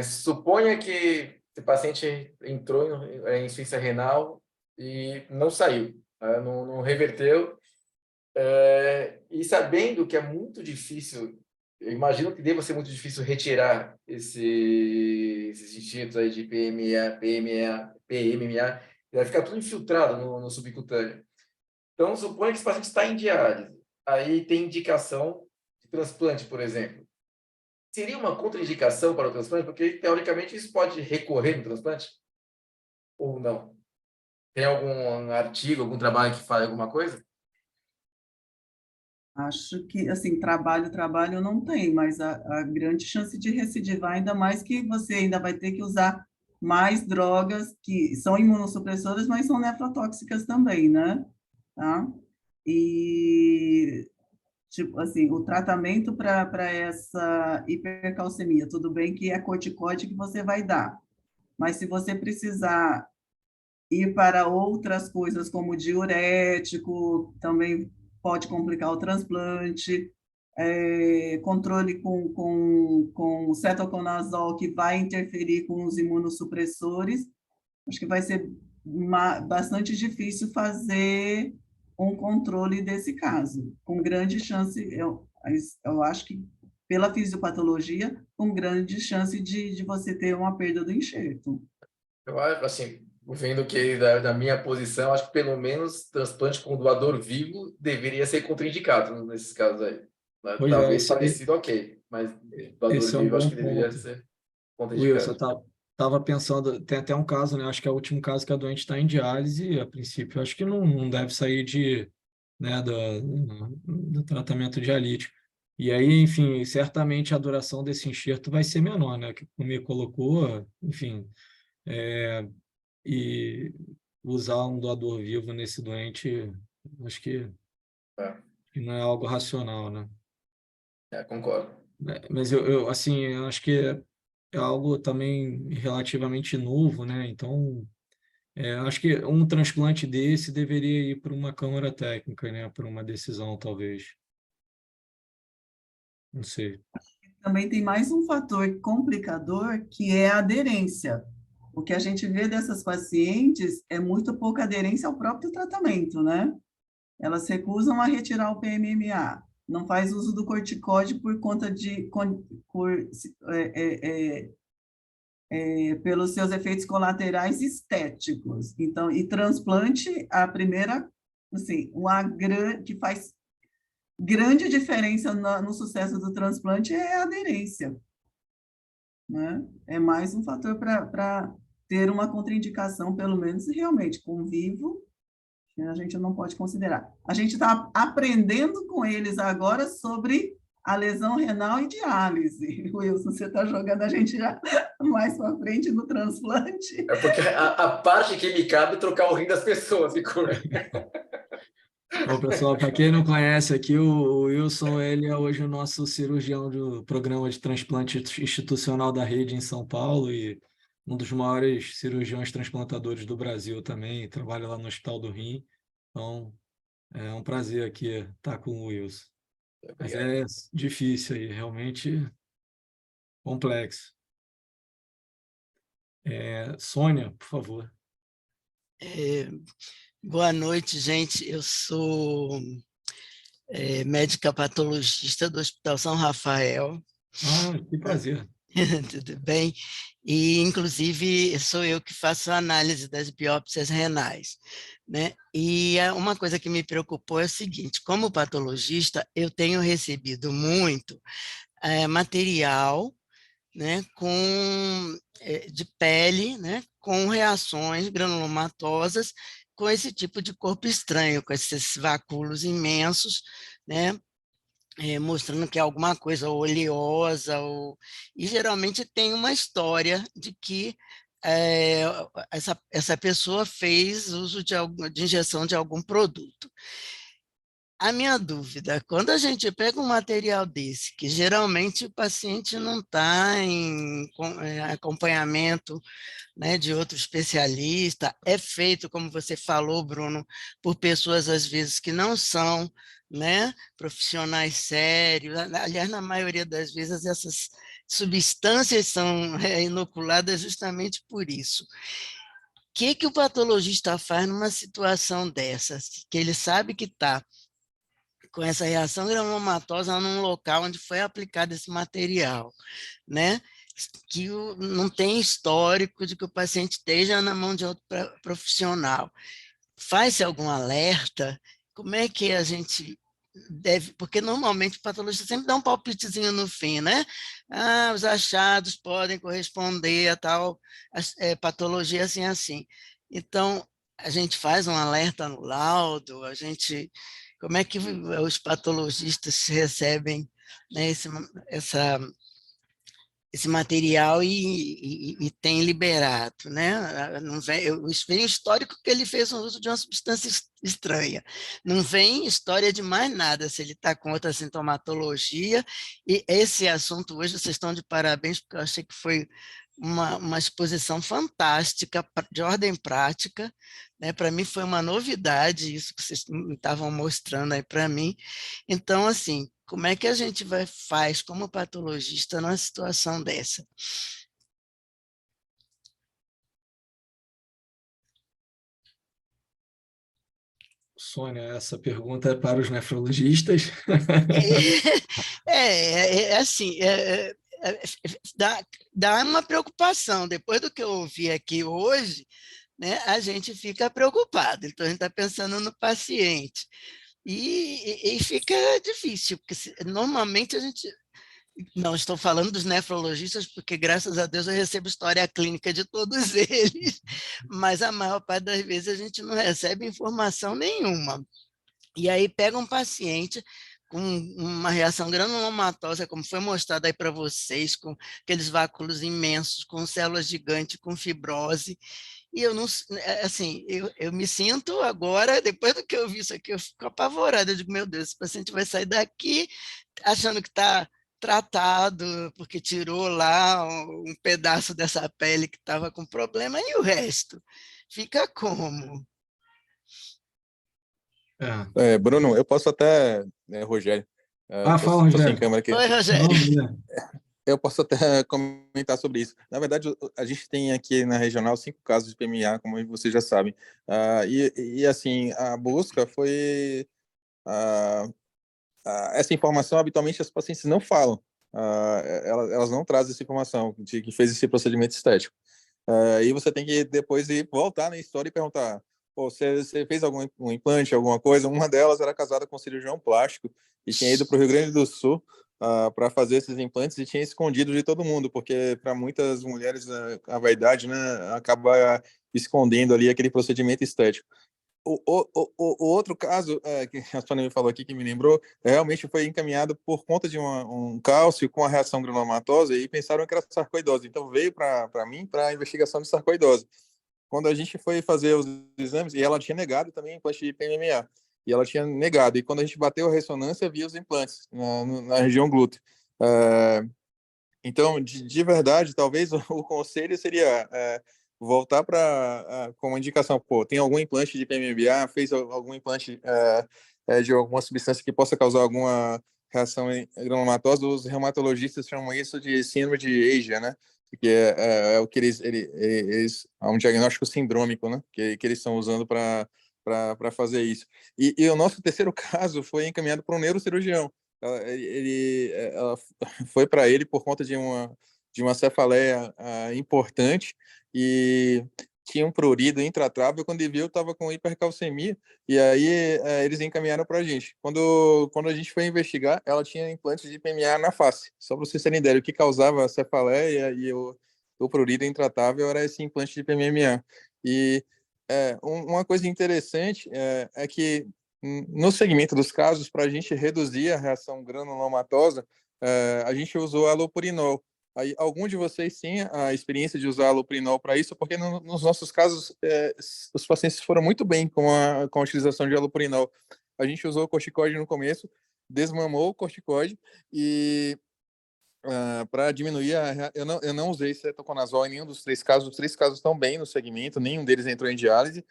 Suponha que esse paciente entrou em insuficiência renal e não saiu, não reverteu, e sabendo que é muito difícil, eu imagino que deva ser muito difícil retirar esses instintos aí de PMMA, vai ficar tudo infiltrado no subcutâneo. Então, suponha que esse paciente está em diálise, aí tem indicação de transplante, por exemplo. Seria uma contraindicação para o transplante? Porque, teoricamente, isso pode recorrer no transplante? Ou não? Tem algum artigo, algum trabalho que fale alguma coisa? Acho que, assim, trabalho não tem, mas a grande chance de recidivar, ainda mais que você ainda vai ter que usar mais drogas que são imunossupressoras, mas são nefrotóxicas também, né? Tá? E, tipo, assim, o tratamento para essa hipercalcemia, tudo bem que é corticoide que você vai dar, mas se você precisar ir para outras coisas, como diurético, também pode complicar o transplante, controle com cetoconazol, que vai interferir com os imunossupressores, acho que vai ser bastante difícil fazer um controle desse caso, com grande chance, eu acho que pela fisiopatologia, com grande chance de você ter uma perda do enxerto. Eu acho, assim, vendo que da minha posição, acho que pelo menos transplante com doador vivo deveria ser contraindicado nesses casos aí. Talvez falecido, ok, mas doador vivo acho que deveria ser contraindicado. Wilson, estava pensando, tem até um caso, né? Acho que é o último caso que a doente está em diálise, a princípio, acho que não deve sair do tratamento dialítico. E aí, enfim, certamente a duração desse enxerto vai ser menor, né? Que me colocou, enfim, e usar um doador vivo nesse doente, acho que não é algo racional, né? Concordo. Mas eu acho que é algo também relativamente novo, né? Então, acho que um transplante desse deveria ir para uma câmara técnica, né? Para uma decisão, talvez. Não sei. Também tem mais um fator complicador, que é a aderência. O que a gente vê dessas pacientes é muito pouca aderência ao próprio tratamento, né? Elas recusam a retirar o PMMA, não faz uso do corticóide por conta de pelos seus efeitos colaterais estéticos. Então, e transplante, a primeira, assim, que faz grande diferença no sucesso do transplante é a aderência, né? É mais um fator para ter uma contraindicação, pelo menos realmente convívio, a gente não pode considerar. A gente está aprendendo com eles agora sobre a lesão renal e diálise. Wilson, você está jogando a gente já mais para frente no transplante. É porque a parte que me cabe é trocar o rim das pessoas, Vicur. Bom, pessoal, para quem não conhece aqui, o Wilson, ele é hoje o nosso cirurgião do programa de transplante institucional da rede em São Paulo e um dos maiores cirurgiões transplantadores do Brasil também, trabalha lá no Hospital do Rim. Então, é um prazer aqui estar com o Wilson. Mas é difícil aí, realmente complexo. Sônia, por favor. Boa noite, gente. Eu sou médica patologista do Hospital São Rafael. Que prazer. Tudo bem? E, inclusive, sou eu que faço a análise das biópsias renais, né? E uma coisa que me preocupou é o seguinte, como patologista, eu tenho recebido muito material, né, de pele, né, com reações granulomatosas, com esse tipo de corpo estranho, com esses vacúolos imensos, né, mostrando que é alguma coisa oleosa, e geralmente tem uma história de que essa pessoa fez uso de injeção de algum produto. A minha dúvida, quando a gente pega um material desse, que geralmente o paciente não está em acompanhamento, né, de outro especialista, é feito, como você falou, Bruno, por pessoas, às vezes, que não são, né, profissionais sérios. Aliás, na maioria das vezes, essas substâncias são inoculadas justamente por isso. O que o patologista faz numa situação dessas, que ele sabe que está com essa reação granulomatosa num local onde foi aplicado esse material, né? Que não tem histórico de que o paciente esteja na mão de outro profissional. Faz-se algum alerta? Como é que a gente deve... Porque normalmente o patologista sempre dá um palpitezinho no fim, né? Os achados podem corresponder a tal patologia assim, assim. Então, a gente faz um alerta no laudo, como é que os patologistas recebem, né, esse material e tem liberado, né? Não vem o histórico que ele fez um uso de uma substância estranha. Não vem história de mais nada, se ele está com outra sintomatologia. E esse assunto hoje, vocês estão de parabéns, porque eu achei que foi uma exposição fantástica, de ordem prática, né? Para mim foi uma novidade isso que vocês estavam mostrando aí para mim. Então, assim, como é que a gente faz como patologista numa situação dessa? Sônia, essa pergunta é para os nefrologistas. Assim, dá uma preocupação. Depois do que eu ouvi aqui hoje, né, a gente fica preocupado. Então, a gente está pensando no paciente. E fica difícil, porque normalmente a gente... Não estou falando dos nefrologistas, porque, graças a Deus, eu recebo história clínica de todos eles, mas a maior parte das vezes a gente não recebe informação nenhuma. E aí pega um paciente com uma reação granulomatosa, como foi mostrado aí para vocês, com aqueles vacúolos imensos, com células gigantes, com fibrose, e eu não, assim, eu me sinto agora, depois do que eu vi isso aqui, eu fico apavorada. Eu digo, meu Deus, esse paciente vai sair daqui achando que está tratado, porque tirou lá um pedaço dessa pele que estava com problema, e o resto? Fica como? Bruno, eu posso até, Rogério, fala, tô sem Rogério. câmera aqui. Oi, Rogério. Eu posso até comentar sobre isso. Na verdade, a gente tem aqui na regional 5 casos de PMA, como vocês já sabem. E assim, a busca foi essa informação, habitualmente, as pacientes não falam. Elas não trazem essa informação de que fez esse procedimento estético. E você tem que depois voltar na história e perguntar: pô, você fez algum um implante, alguma coisa? Uma delas era casada com um cirurgião plástico e tinha ido para o Rio Grande do Sul para fazer esses implantes e tinha escondido de todo mundo, porque para muitas mulheres a vaidade, né, acaba escondendo ali aquele procedimento estético. O outro caso que a Sônia me falou aqui, que me lembrou, realmente foi encaminhado por conta de um cálcio com a reação granulomatosa e pensaram que era sarcoidose. Então veio para mim para a investigação de sarcoidose. Quando a gente foi fazer os exames, e ela tinha negado também implante de PMMA, e ela tinha negado. E quando a gente bateu a ressonância, via os implantes na região glútea. Então, de verdade, talvez o conselho seria voltar para com uma indicação, pô, tem algum implante de PMMA, fez algum implante de alguma substância que possa causar alguma reação granulomatosa. Os reumatologistas chamam isso de síndrome de Asia, né? Que é o que eles é um diagnóstico sindrômico, né? Que eles estão usando para fazer isso. E o nosso terceiro caso foi encaminhado para um neurocirurgião. Ela foi para ele por conta de uma cefaleia importante e tinha um prurido intratável. Quando ele viu, estava com hipercalcemia, e aí eles encaminharam para a gente. Quando a gente foi investigar, ela tinha implante de PMA na face. Só para vocês terem ideia, o que causava a cefaleia e o prurido intratável era esse implante de PMMA. E uma coisa interessante é que no segmento dos casos, para a gente reduzir a reação granulomatosa, a gente usou allopurinol. Aí, algum de vocês tinha a experiência de usar allopurinol para isso? Porque nos nossos casos, os pacientes foram muito bem com a utilização de allopurinol. A gente usou o corticoide no começo, desmamou o corticoide e para diminuir eu não usei cetoconazol em nenhum dos 3 casos. Os 3 casos estão bem no segmento, nenhum deles entrou em diálise,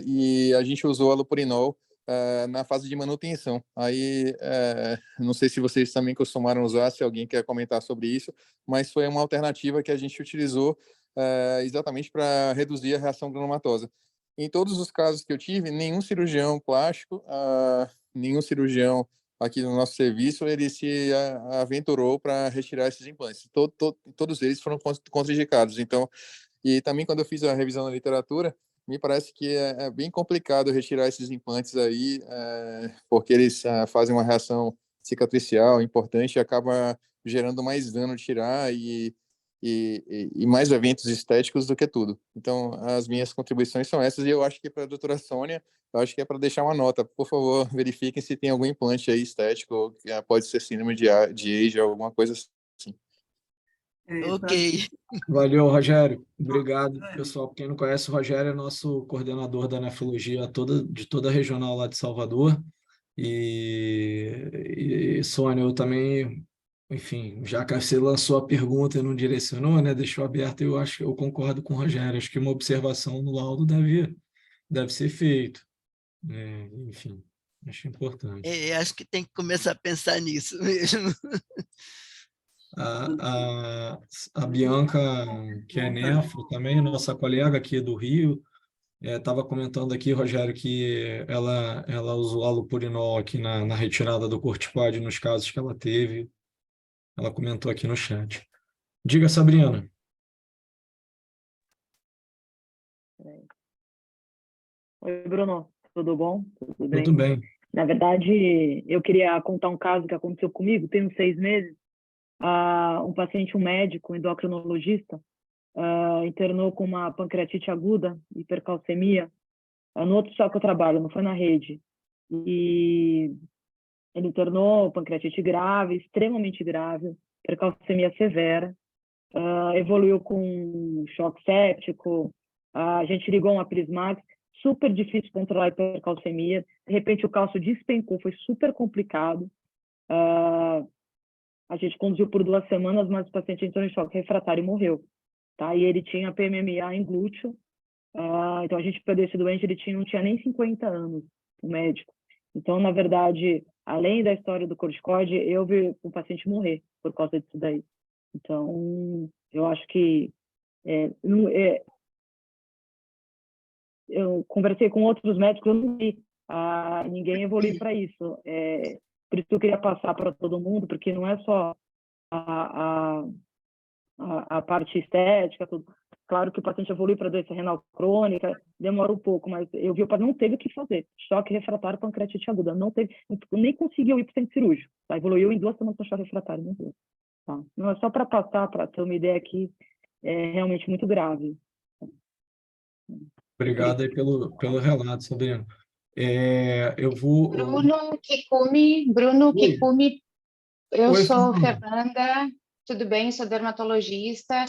e a gente usou allopurinol na fase de manutenção. Aí, não sei se vocês também costumaram usar, se alguém quer comentar sobre isso, mas foi uma alternativa que a gente utilizou exatamente para reduzir a reação granulomatosa. Em todos os casos que eu tive, nenhum cirurgião plástico, nenhum cirurgião aqui no nosso serviço, ele se aventurou para retirar esses implantes. Todos eles foram contraindicados. Então, e também quando eu fiz a revisão da literatura, me parece que é bem complicado retirar esses implantes aí, porque eles fazem uma reação cicatricial importante e acaba gerando mais dano tirar e mais eventos estéticos do que tudo. Então, as minhas contribuições são essas, e eu acho que para a doutora Sônia, eu acho que é para deixar uma nota. Por favor, verifiquem se tem algum implante aí estético, ou pode ser síndrome de Asia, alguma coisa assim. Ok. Valeu, Rogério. Obrigado, pessoal. Quem não conhece, o Rogério é nosso coordenador da nefrologia de toda a regional lá de Salvador. E Sônia, eu também, enfim, já que você lançou a pergunta e não direcionou, né, deixou aberto, eu acho que eu concordo com o Rogério. Acho que uma observação no laudo deve ser feito. Enfim, acho importante. Acho que tem que começar a pensar nisso mesmo. A Bianca, que é nefro também, nossa colega aqui do Rio, estava comentando aqui, Rogério, que ela usou allopurinol aqui na retirada do corticoide nos casos que ela teve. Ela comentou aqui no chat. Diga, Sabrina. Oi, Bruno. Tudo bom? Tudo bem? Tudo bem. Na verdade, eu queria contar um caso que aconteceu comigo, tem uns 6 meses. Um paciente, um médico, um endocrinologista, internou com uma pancreatite aguda, hipercalcemia, no outro hospital que eu trabalho, não foi na rede. E ele internou, pancreatite grave, extremamente grave, hipercalcemia severa, evoluiu com choque séptico, a gente ligou uma Prismax, super difícil controlar a hipercalcemia, de repente o cálcio despencou, foi super complicado. A gente conduziu por 2 semanas, mas o paciente entrou em choque refratário e morreu. Tá? E ele tinha PMMA em glúteo, então a gente perdeu esse doente, ele não tinha nem 50 anos, o médico. Então, na verdade, além da história do corticoide, eu vi o paciente morrer por causa disso daí. Então, eu acho que eu conversei com outros médicos, eu não vi ninguém evoluir para isso. Por isso que eu queria passar para todo mundo, porque não é só a parte estética, tudo. Claro que o paciente evolui para doença renal crônica, demora um pouco, mas eu vi o paciente não teve o que fazer. Choque refratário pancreatite aguda, não teve, nem conseguiu ir para o centro cirúrgico. Tá? Evoluiu em 2 semanas com choque refratário, não deu. Tá? Não é só para passar, para ter uma ideia que é realmente muito grave. Obrigado aí pelo relato, Sabrina. Eu vou... Bruno Kikumi, eu Oi, sou Fernanda. Fernanda, tudo bem? Sou dermatologista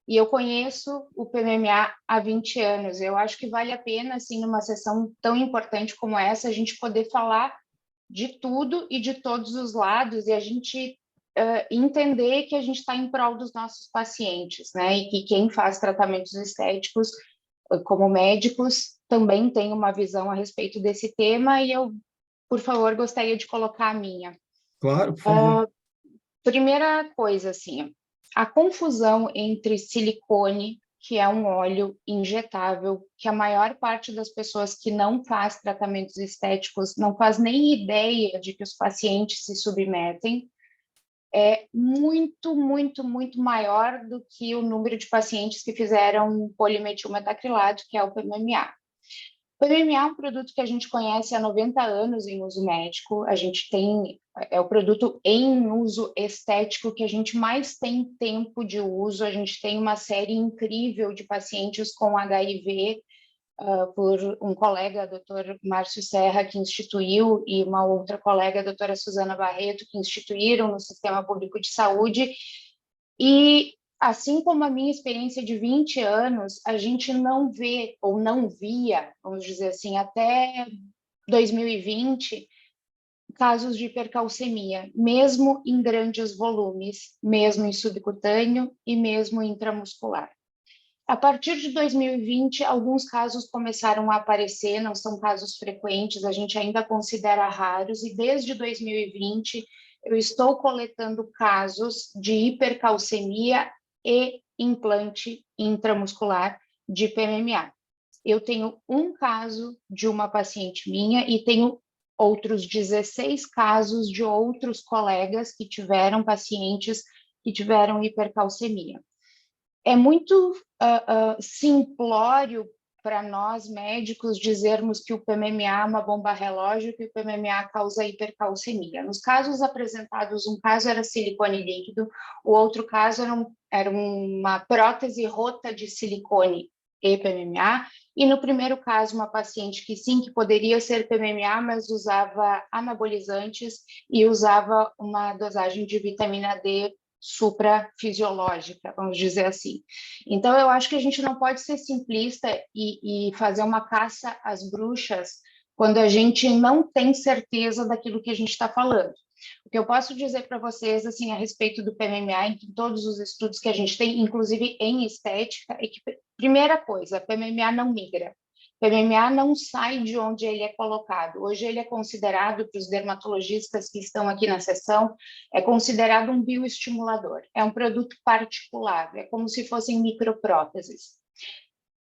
e eu conheço o PMMA há 20 anos. Eu acho que vale a pena, assim, numa sessão tão importante como essa, a gente poder falar de tudo e de todos os lados e a gente entender que a gente está em prol dos nossos pacientes, né? E que quem faz tratamentos estéticos, como médicos, também tem uma visão a respeito desse tema e eu, por favor, gostaria de colocar a minha. Claro, por favor. Primeira coisa, assim, a confusão entre silicone, que é um óleo injetável, que a maior parte das pessoas que não faz tratamentos estéticos não faz nem ideia de que os pacientes se submetem, é muito, muito, muito maior do que o número de pacientes que fizeram polimetilmetacrilato, que é o PMMA. O PMMA é um produto que a gente conhece há 90 anos em uso médico, a gente tem, é o produto em uso estético que a gente mais tem tempo de uso, a gente tem uma série incrível de pacientes com HIV, por um colega, Dr. Márcio Serra, que instituiu, e uma outra colega, a doutora Suzana Barreto, que instituíram no Sistema Público de Saúde, e assim como a minha experiência de 20 anos, a gente não vê, ou não via, vamos dizer assim, até 2020, casos de hipercalcemia, mesmo em grandes volumes, mesmo em subcutâneo e mesmo intramuscular. A partir de 2020, alguns casos começaram a aparecer, não são casos frequentes, a gente ainda considera raros, e desde 2020 eu estou coletando casos de hipercalcemia e implante intramuscular de PMMA. Eu tenho um caso de uma paciente minha e tenho outros 16 casos de outros colegas que tiveram pacientes que tiveram hipercalcemia. É muito simplório para nós médicos dizermos que o PMMA é uma bomba relógio, que o PMMA causa hipercalcemia. Nos casos apresentados, um caso era silicone líquido, o outro caso era uma prótese rota de silicone e PMMA, e no primeiro caso, uma paciente que sim, que poderia ser PMMA, mas usava anabolizantes e usava uma dosagem de vitamina D suprafisiológica, vamos dizer assim. Então, eu acho que a gente não pode ser simplista e fazer uma caça às bruxas quando a gente não tem certeza daquilo que a gente está falando. O que eu posso dizer para vocês, assim, a respeito do PMMA, em todos os estudos que a gente tem, inclusive em estética, é que, primeira coisa, PMMA não migra. PMMA não sai de onde ele é colocado. Hoje ele é considerado, para os dermatologistas que estão aqui na sessão, é considerado um bioestimulador. É um produto particular, é como se fossem micropróteses.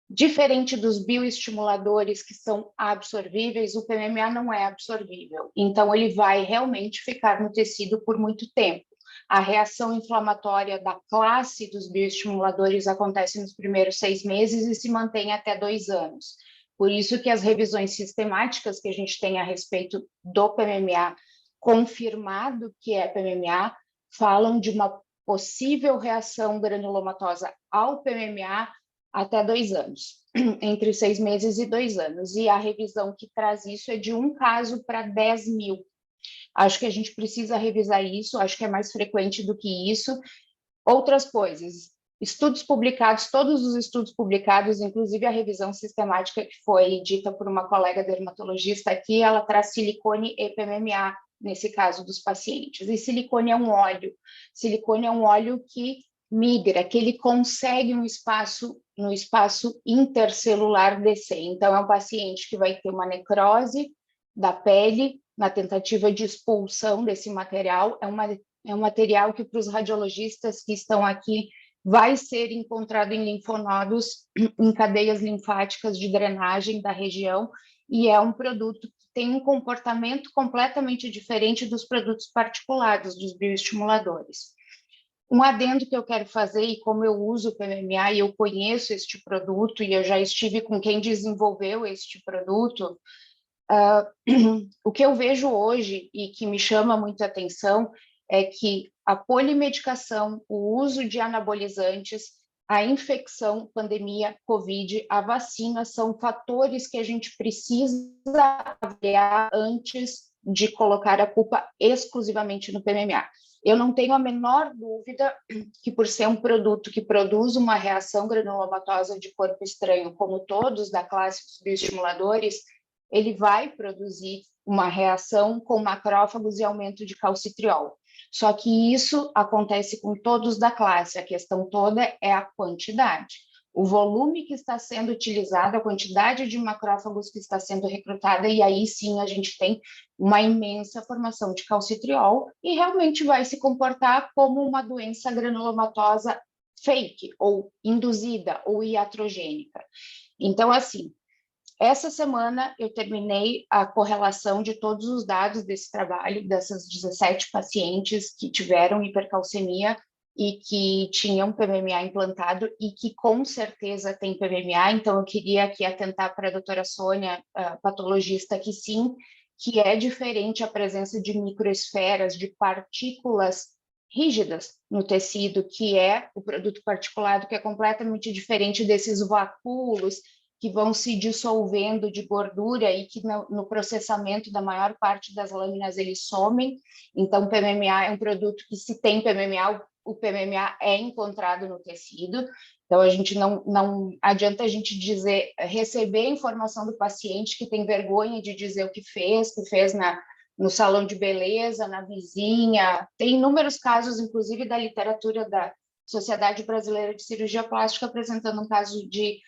Diferente dos bioestimuladores que são absorvíveis, o PMMA não é absorvível. Então, ele vai realmente ficar no tecido por muito tempo. A reação inflamatória da classe dos bioestimuladores acontece nos primeiros 6 meses e se mantém até 2 anos. Por isso que as revisões sistemáticas que a gente tem a respeito do PMMA, confirmado que é PMMA, falam de uma possível reação granulomatosa ao PMMA até 2 anos, entre 6 meses e 2 anos. E a revisão que traz isso é de um caso para 10 mil. Acho que a gente precisa revisar isso, acho que é mais frequente do que isso. Outras coisas, estudos publicados, todos os estudos publicados, inclusive a revisão sistemática que foi dita por uma colega dermatologista aqui, ela traz silicone e PMMA, nesse caso dos pacientes. E silicone é um óleo. Silicone é um óleo que migra, que ele consegue no espaço intercelular descer. Então, é um paciente que vai ter uma necrose da pele na tentativa de expulsão desse material. É um material que, para os radiologistas que estão aqui, vai ser encontrado em linfonodos, em cadeias linfáticas de drenagem da região, e é um produto que tem um comportamento completamente diferente dos produtos particulados, dos bioestimuladores. Um adendo que eu quero fazer, e como eu uso o PMMA e eu conheço este produto, e eu já estive com quem desenvolveu este produto, o que eu vejo hoje e que me chama muito a atenção é que a polimedicação, o uso de anabolizantes, a infecção, pandemia, Covid, a vacina são fatores que a gente precisa avaliar antes de colocar a culpa exclusivamente no PMMA. Eu não tenho a menor dúvida que, por ser um produto que produz uma reação granulomatosa de corpo estranho, como todos da classe dos bioestimuladores, ele vai produzir uma reação com macrófagos e aumento de calcitriol. Só que isso acontece com todos da classe, a questão toda é a quantidade. O volume que está sendo utilizado, a quantidade de macrófagos que está sendo recrutada, e aí sim a gente tem uma imensa formação de calcitriol e realmente vai se comportar como uma doença granulomatosa fake, ou induzida, ou iatrogênica. Então, assim, essa semana eu terminei a correlação de todos os dados desse trabalho, dessas 17 pacientes que tiveram hipercalcemia e que tinham PMMA implantado e que com certeza tem PMMA, então eu queria aqui atentar para a doutora Sônia, patologista, que sim, que é diferente a presença de microesferas, de partículas rígidas no tecido, que é o produto particulado, que é completamente diferente desses vacúolos que vão se dissolvendo de gordura e que no processamento da maior parte das lâminas eles somem. Então, PMMA é um produto que, se tem PMMA, o PMMA é encontrado no tecido. Então, a gente não adianta a gente dizer, receber a informação do paciente que tem vergonha de dizer o que fez no salão de beleza, na vizinha. Tem inúmeros casos, inclusive da literatura da Sociedade Brasileira de Cirurgia Plástica, apresentando um caso de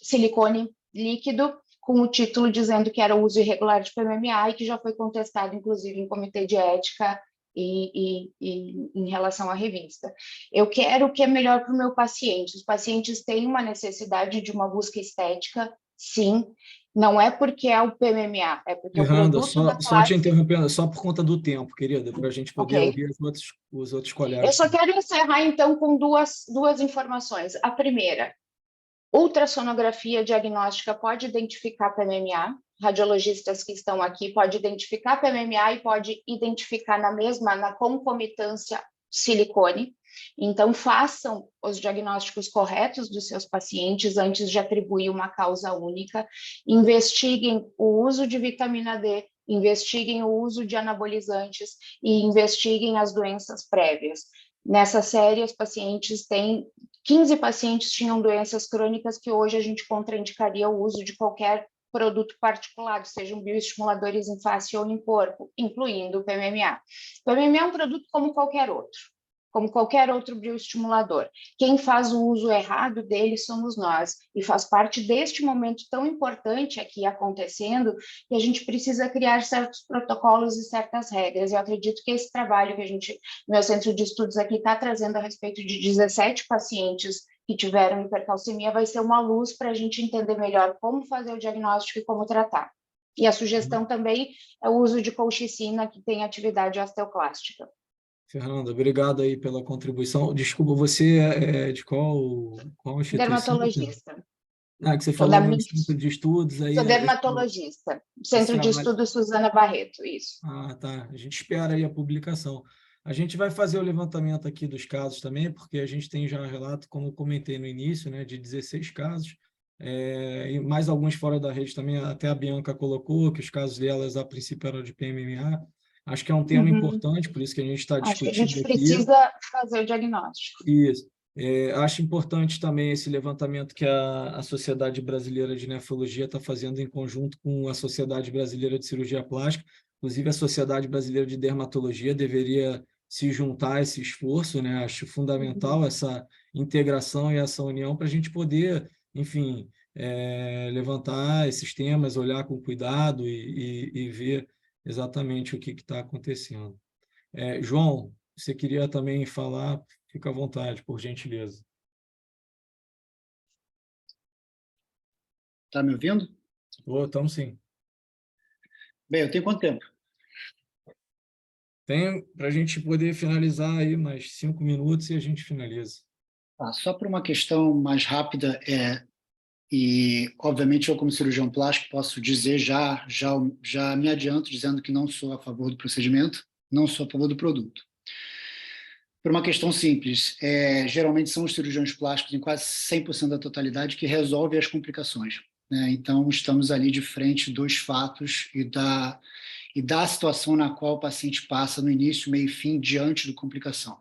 silicone líquido, com o título dizendo que era o uso irregular de PMMA e que já foi contestado, inclusive, em comitê de ética e em relação à revista. Eu quero o que é melhor para o meu paciente. Os pacientes têm uma necessidade de uma busca estética, sim. Não é porque é o PMMA, é porque Fernanda, o produto da só te classe... interrompendo, só por conta do tempo, querida, para a gente poder Ok. ouvir os outros Eu colegas. só quero encerrar, então, com duas informações. A primeira, ultrassonografia diagnóstica pode identificar PMMA, radiologistas que estão aqui podem identificar PMMA e pode identificar na concomitância silicone. Então, façam os diagnósticos corretos dos seus pacientes antes de atribuir uma causa única. Investiguem o uso de vitamina D, investiguem o uso de anabolizantes e investiguem as doenças prévias. Nessa série, os pacientes têm 15 pacientes tinham doenças crônicas que hoje a gente contraindicaria o uso de qualquer produto particular, sejam bioestimuladores em face ou em corpo, incluindo o PMMA. O PMMA é um produto como qualquer outro bioestimulador. Quem faz o uso errado dele somos nós, e faz parte deste momento tão importante aqui acontecendo, que a gente precisa criar certos protocolos e certas regras. Eu acredito que esse trabalho que meu centro de estudos aqui está trazendo a respeito de 17 pacientes que tiveram hipercalcemia vai ser uma luz para a gente entender melhor como fazer o diagnóstico e como tratar. E a sugestão também é o uso de colchicina, que tem atividade osteoclástica. Fernanda, obrigado aí pela contribuição. Desculpa, você é de qual instituição? Dermatologista. Que você falou no centro de estudos. Aí Sou dermatologista, Centro de Estudos Suzana Barreto, isso. Tá. A gente espera aí a publicação. A gente vai fazer o levantamento aqui dos casos também, porque a gente tem já um relato, como eu comentei no início, né, de 16 casos, e mais alguns fora da rede também, até a Bianca colocou que os casos delas, a princípio, eram de PMMA. Acho que é um tema importante, por isso que a gente está discutindo aqui. Acho que a gente precisa fazer o diagnóstico. Isso. Acho importante também esse levantamento que a Sociedade Brasileira de Nefrologia está fazendo em conjunto com a Sociedade Brasileira de Cirurgia Plástica. Inclusive, a Sociedade Brasileira de Dermatologia deveria se juntar a esse esforço, né? Acho fundamental essa integração e essa união para a gente poder, enfim, levantar esses temas, olhar com cuidado e ver exatamente o que está acontecendo. João, você queria também falar? Fica à vontade, por gentileza. Está me ouvindo? Estamos sim. Bem, eu tenho quanto tempo? Tem para a gente poder finalizar aí mais 5 minutos e a gente finaliza. Só por uma questão mais rápida, e obviamente eu como cirurgião plástico posso dizer já me adianto dizendo que não sou a favor do procedimento, não sou a favor do produto. Por uma questão simples, geralmente são os cirurgiões plásticos em quase 100% da totalidade que resolvem as complicações, né? Então estamos ali de frente dos fatos e da situação na qual o paciente passa no início, meio e fim, diante da complicação.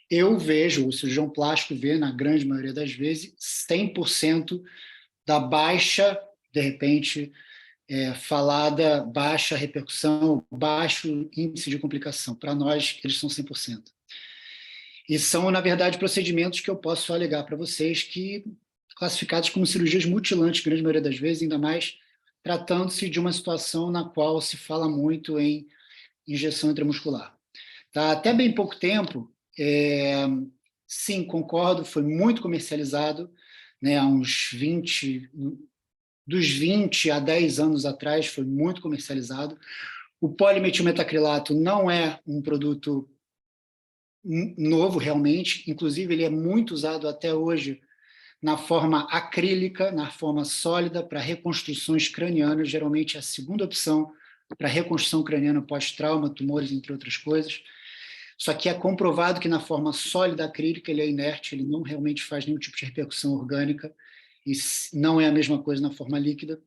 Eu vejo, o cirurgião plástico vê, na grande maioria das vezes, 100% da baixa, de repente, falada, baixa repercussão, baixo índice de complicação. Para nós, eles são 100%. E são, na verdade, procedimentos que eu posso alegar para vocês que classificados como cirurgias mutilantes, grande maioria das vezes, ainda mais tratando-se de uma situação na qual se fala muito em injeção intramuscular. Tá? Até bem pouco tempo, sim, concordo, foi muito comercializado, né, há uns 20, dos 20 a 10 anos atrás, foi muito comercializado. O polimetilmetacrilato não é um produto novo, realmente, inclusive ele é muito usado até hoje na forma acrílica, na forma sólida, para reconstruções cranianas, geralmente é a segunda opção para reconstrução craniana pós-trauma, tumores, entre outras coisas. Só que é comprovado que na forma sólida acrílica ele é inerte, ele não realmente faz nenhum tipo de repercussão orgânica, e não é a mesma coisa na forma líquida.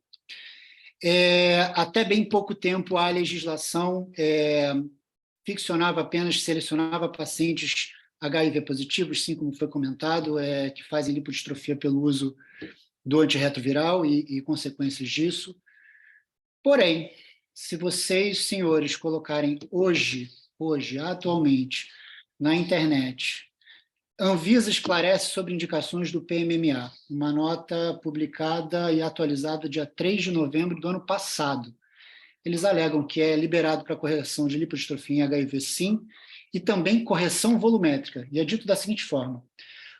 Até bem pouco tempo a legislação selecionava pacientes HIV positivos, sim, como foi comentado, que fazem lipodistrofia pelo uso do antirretroviral e consequências disso. Porém, se vocês, senhores, colocarem hoje, atualmente, na internet, Anvisa esclarece sobre indicações do PMMA, uma nota publicada e atualizada dia 3 de novembro do ano passado. Eles alegam que é liberado para correção de lipodistrofia em HIV, sim, e também correção volumétrica. E é dito da seguinte forma: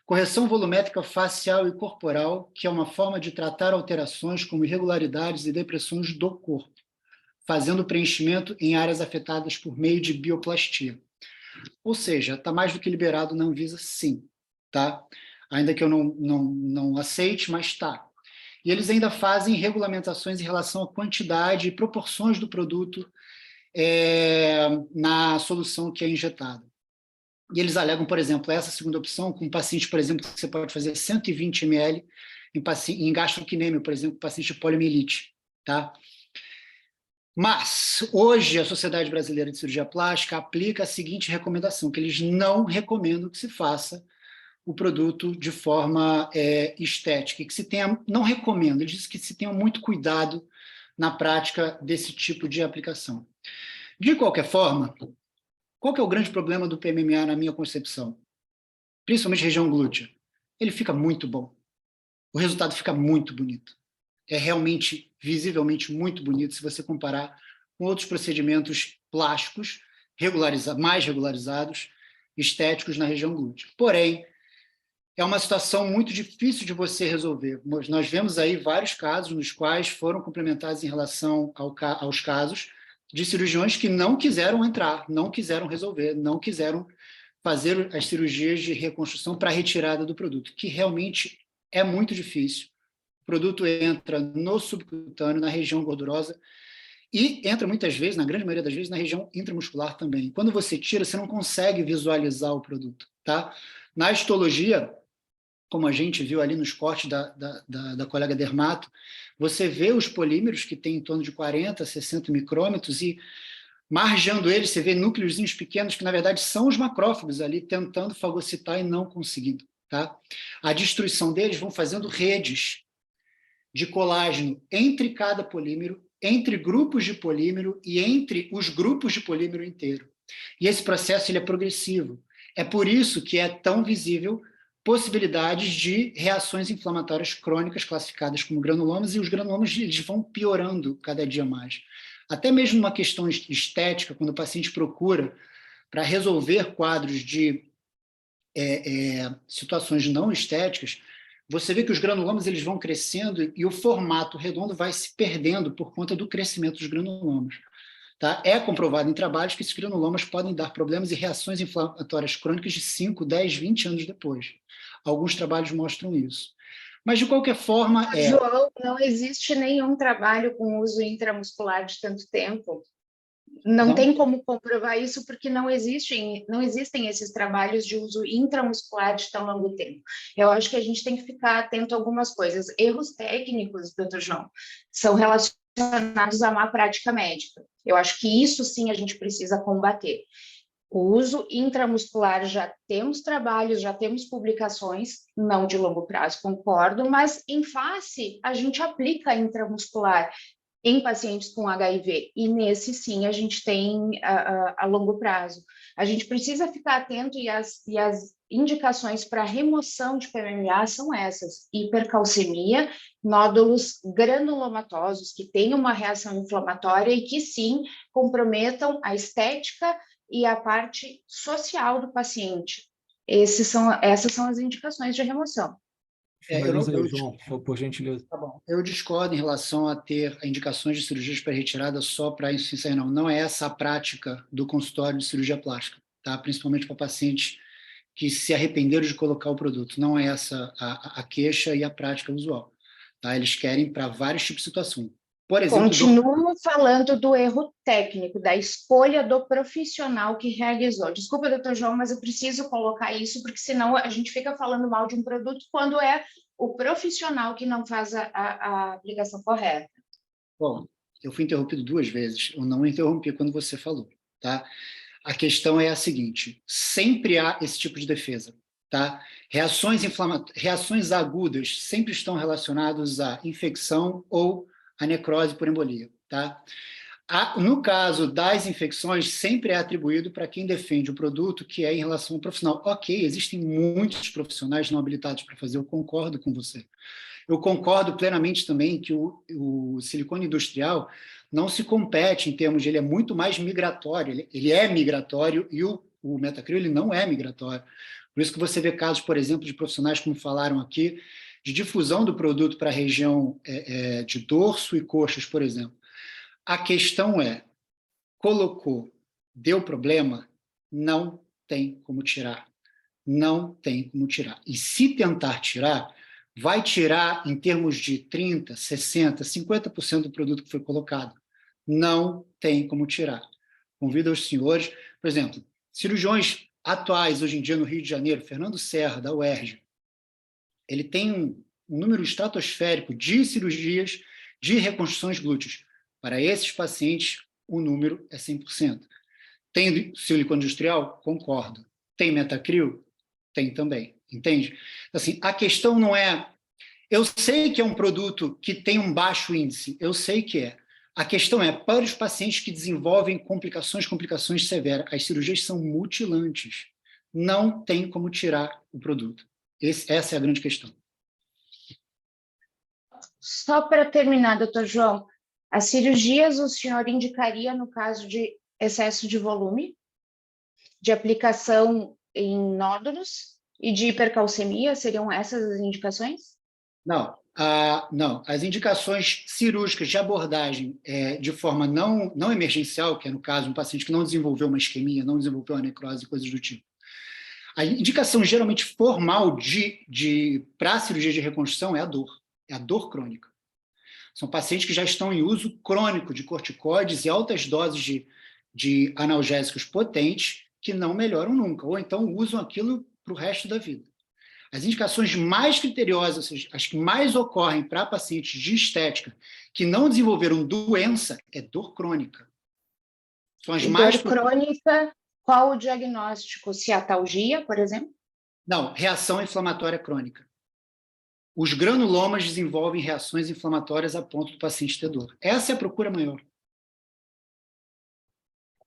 correção volumétrica facial e corporal, que é uma forma de tratar alterações como irregularidades e depressões do corpo, fazendo preenchimento em áreas afetadas por meio de bioplastia. Ou seja, está mais do que liberado na Anvisa, sim. Tá? Ainda que eu não aceite, mas está. E eles ainda fazem regulamentações em relação à quantidade e proporções do produto na solução que é injetada. E eles alegam, por exemplo, essa segunda opção, com um paciente, por exemplo, que você pode fazer 120 ml em gastroquinêmia, por exemplo, paciente de poliomielite. Tá? Mas, hoje, a Sociedade Brasileira de Cirurgia Plástica aplica a seguinte recomendação, que eles não recomendam que se faça o produto de forma estética, e que se tenha, não recomendo, eles dizem que se tenha muito cuidado na prática desse tipo de aplicação. De qualquer forma, qual que é o grande problema do PMMA na minha concepção? Principalmente região glútea. Ele fica muito bom. O resultado fica muito bonito. É realmente, visivelmente muito bonito se você comparar com outros procedimentos plásticos mais regularizados, estéticos na região glútea. Porém, é uma situação muito difícil de você resolver. Nós vemos aí vários casos nos quais foram complementados em relação aos casos de cirurgiões que não quiseram entrar, não quiseram resolver, não quiseram fazer as cirurgias de reconstrução para a retirada do produto, que realmente é muito difícil. O produto entra no subcutâneo, na região gordurosa, e entra muitas vezes, na grande maioria das vezes, na região intramuscular também. Quando você tira, você não consegue visualizar o produto. Tá? Na histologia, como a gente viu ali nos cortes da colega dermato, você vê os polímeros que tem em torno de 40, 60 micrômetros e, margeando eles, você vê núcleozinhos pequenos que, na verdade, são os macrófagos ali tentando fagocitar e não conseguindo. Tá? A destruição deles vão fazendo redes de colágeno entre cada polímero, entre grupos de polímero e entre os grupos de polímero inteiro. E esse processo ele é progressivo. É por isso que é tão visível possibilidades de reações inflamatórias crônicas classificadas como granulomas, e os granulomas eles vão piorando cada dia mais. Até mesmo numa questão estética, quando o paciente procura para resolver quadros de situações não estéticas, você vê que os granulomas eles vão crescendo e o formato redondo vai se perdendo por conta do crescimento dos granulomas. Tá? É comprovado em trabalhos que esses granulomas podem dar problemas e reações inflamatórias crônicas de 5, 10, 20 anos depois. Alguns trabalhos mostram isso. Mas, de qualquer forma... João, não existe nenhum trabalho com uso intramuscular de tanto tempo. Não tem como comprovar isso, porque não existem esses trabalhos de uso intramuscular de tão longo tempo. Eu acho que a gente tem que ficar atento a algumas coisas. Erros técnicos, doutor João, são relacionados à má prática médica. Eu acho que isso sim a gente precisa combater. O uso intramuscular, já temos trabalhos, já temos publicações, não de longo prazo, concordo, mas em face a gente aplica intramuscular em pacientes com HIV, e nesse sim a gente tem a longo prazo. A gente precisa ficar atento e as indicações para remoção de PMMA são essas: hipercalcemia, nódulos granulomatosos que têm uma reação inflamatória e que sim comprometam a estética e a parte social do paciente. Essas são as indicações de remoção. João, por gentileza. Tá bom. Eu discordo em relação a ter indicações de cirurgias para retirada só para insuficiência renal. Não é essa a prática do consultório de cirurgia plástica, tá? Principalmente para pacientes que se arrependeram de colocar o produto. Não é essa a queixa e a prática usual. Tá? Eles querem para vários tipos de situação. Por exemplo, continuo falando do erro técnico, da escolha do profissional que realizou. Desculpa, doutor João, mas eu preciso colocar isso, porque senão a gente fica falando mal de um produto quando é o profissional que não faz a aplicação correta. Bom, eu fui interrompido 2 vezes, eu não interrompi quando você falou, tá? A questão é a seguinte: sempre há esse tipo de defesa, tá? Reações agudas sempre estão relacionadas à infecção ou a necrose por embolia, tá? No caso das infecções, sempre é atribuído para quem defende o produto, que é em relação ao profissional. Ok, existem muitos profissionais não habilitados para fazer, eu concordo com você. Eu concordo plenamente também que o silicone industrial não se compete em termos de... ele é muito mais migratório, ele é migratório, e o Metacril ele não é migratório. Por isso que você vê casos, por exemplo, de profissionais, como falaram aqui, de difusão do produto para a região de dorso e coxas, por exemplo. A questão é, colocou, deu problema, não tem como tirar. Não tem como tirar. E se tentar tirar, vai tirar em termos de 30%, 60%, 50% do produto que foi colocado. Não tem como tirar. Convido os senhores, por exemplo, cirurgiões atuais hoje em dia no Rio de Janeiro, Fernando Serra, da UERJ, ele tem um número estratosférico de cirurgias de reconstruções glúteos. Para esses pacientes, o número é 100%. Tem silicone industrial? Concordo. Tem Metacril? Tem também. Entende? Assim, a questão não é... eu sei que é um produto que tem um baixo índice, eu sei que é. A questão é, para os pacientes que desenvolvem complicações severas, as cirurgias são mutilantes. Não tem como tirar o produto. Essa é a grande questão. Só para terminar, doutor João, as cirurgias o senhor indicaria no caso de excesso de volume, de aplicação em nódulos e de hipercalcemia? Seriam essas as indicações? Não. Não. As indicações cirúrgicas de abordagem de forma não emergencial, que é no caso um paciente que não desenvolveu uma isquemia, não desenvolveu uma necrose, coisas do tipo. A indicação geralmente formal para a cirurgia de reconstrução é a dor crônica. São pacientes que já estão em uso crônico de corticoides e altas doses de analgésicos potentes que não melhoram nunca, ou então usam aquilo para o resto da vida. As indicações mais criteriosas, ou seja, as que mais ocorrem para pacientes de estética que não desenvolveram doença, é dor crônica. São as mais... Dor crônica... Qual o diagnóstico? Ciatalgia, por exemplo? Não, reação inflamatória crônica. Os granulomas desenvolvem reações inflamatórias a ponto do paciente ter dor. Essa é a procura maior.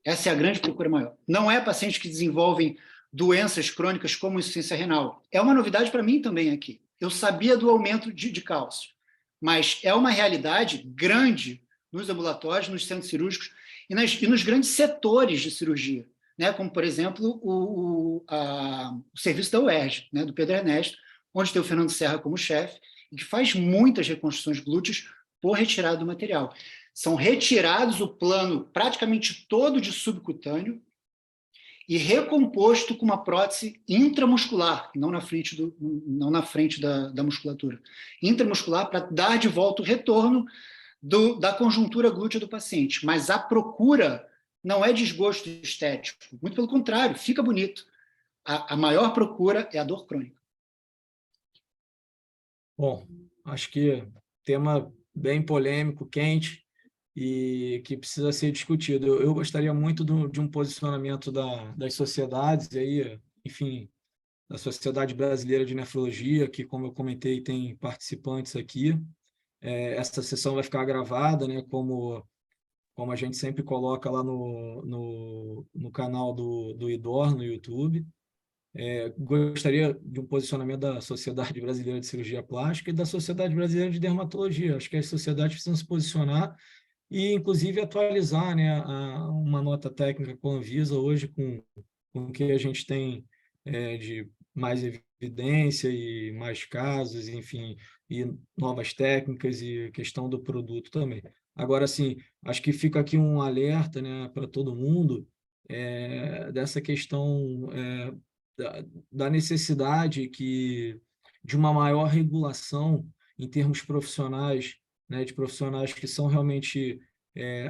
Essa é a grande procura maior. Não é pacientes que desenvolvem doenças crônicas como insuficiência renal. É uma novidade para mim também aqui. Eu sabia do aumento de cálcio, mas é uma realidade grande nos ambulatórios, nos centros cirúrgicos e nos grandes setores de cirurgia. Né, como, por exemplo, o serviço da UERJ, né, do Pedro Ernesto, onde tem o Fernando Serra como chefe, e que faz muitas reconstruções glúteos por retirada do material. São retirados o plano praticamente todo de subcutâneo e recomposto com uma prótese intramuscular, não na frente da musculatura. Intramuscular para dar de volta o retorno da conjuntura glútea do paciente. Mas a procura não é desgosto estético, muito pelo contrário, fica bonito. A maior procura é a dor crônica. Bom, acho que tema bem polêmico, quente, e que precisa ser discutido. Eu gostaria muito de um posicionamento das sociedades, aí, enfim, da Sociedade Brasileira de Nefrologia, que, como eu comentei, tem participantes aqui. Essa sessão vai ficar gravada, né, como a gente sempre coloca lá no canal do IDOR, no YouTube. Gostaria de um posicionamento da Sociedade Brasileira de Cirurgia Plástica e da Sociedade Brasileira de Dermatologia. Acho que as sociedades precisam se posicionar e, inclusive, atualizar, né, uma nota técnica com a Anvisa hoje, com o que a gente tem de mais evidência e mais casos, enfim, e novas técnicas e questão do produto também. Agora, assim, acho que fica aqui um alerta, né, para todo mundo dessa questão da necessidade de uma maior regulação em termos profissionais, né, de profissionais que são realmente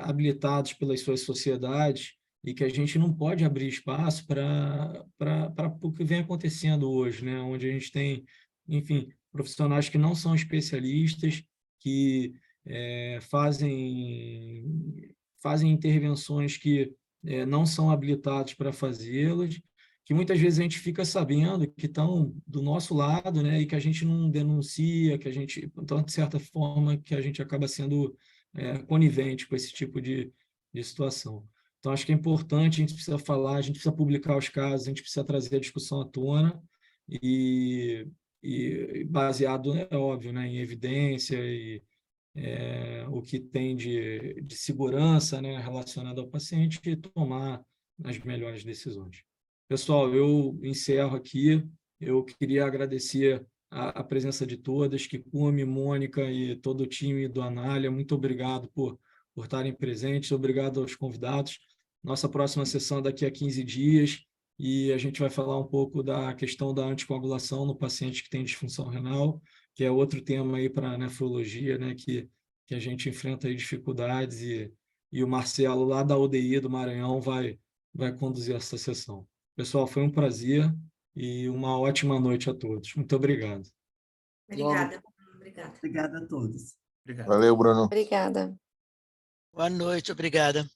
habilitados pelas suas sociedades, e que a gente não pode abrir espaço para o que vem acontecendo hoje, né, onde a gente tem, enfim, profissionais que não são especialistas, que fazem intervenções que não são habilitados para fazê-las, que muitas vezes a gente fica sabendo que estão do nosso lado, né, e que a gente não denuncia, que a gente, então, de certa forma, que a gente acaba sendo conivente com esse tipo de situação. Então, acho que é importante, a gente precisa falar, a gente precisa publicar os casos, a gente precisa trazer a discussão à tona, e baseado, é óbvio, né, em evidência e o que tem de segurança, né, relacionado ao paciente, e tomar as melhores decisões. Pessoal, eu encerro aqui. Eu queria agradecer a presença de todas, Kikumi, Mônica e todo o time do Anália. Muito obrigado por estarem presentes, obrigado aos convidados. Nossa próxima sessão é daqui a 15 dias, e a gente vai falar um pouco da questão da anticoagulação no paciente que tem disfunção renal, que é outro tema aí para a nefrologia, né, que a gente enfrenta aí dificuldades, e o Marcelo, lá da UDI do Maranhão, vai conduzir essa sessão. Pessoal, foi um prazer e uma ótima noite a todos. Muito obrigado. Obrigada. Obrigada. Obrigada a todos. Obrigado. Valeu, Bruno. Obrigada. Boa noite, obrigada.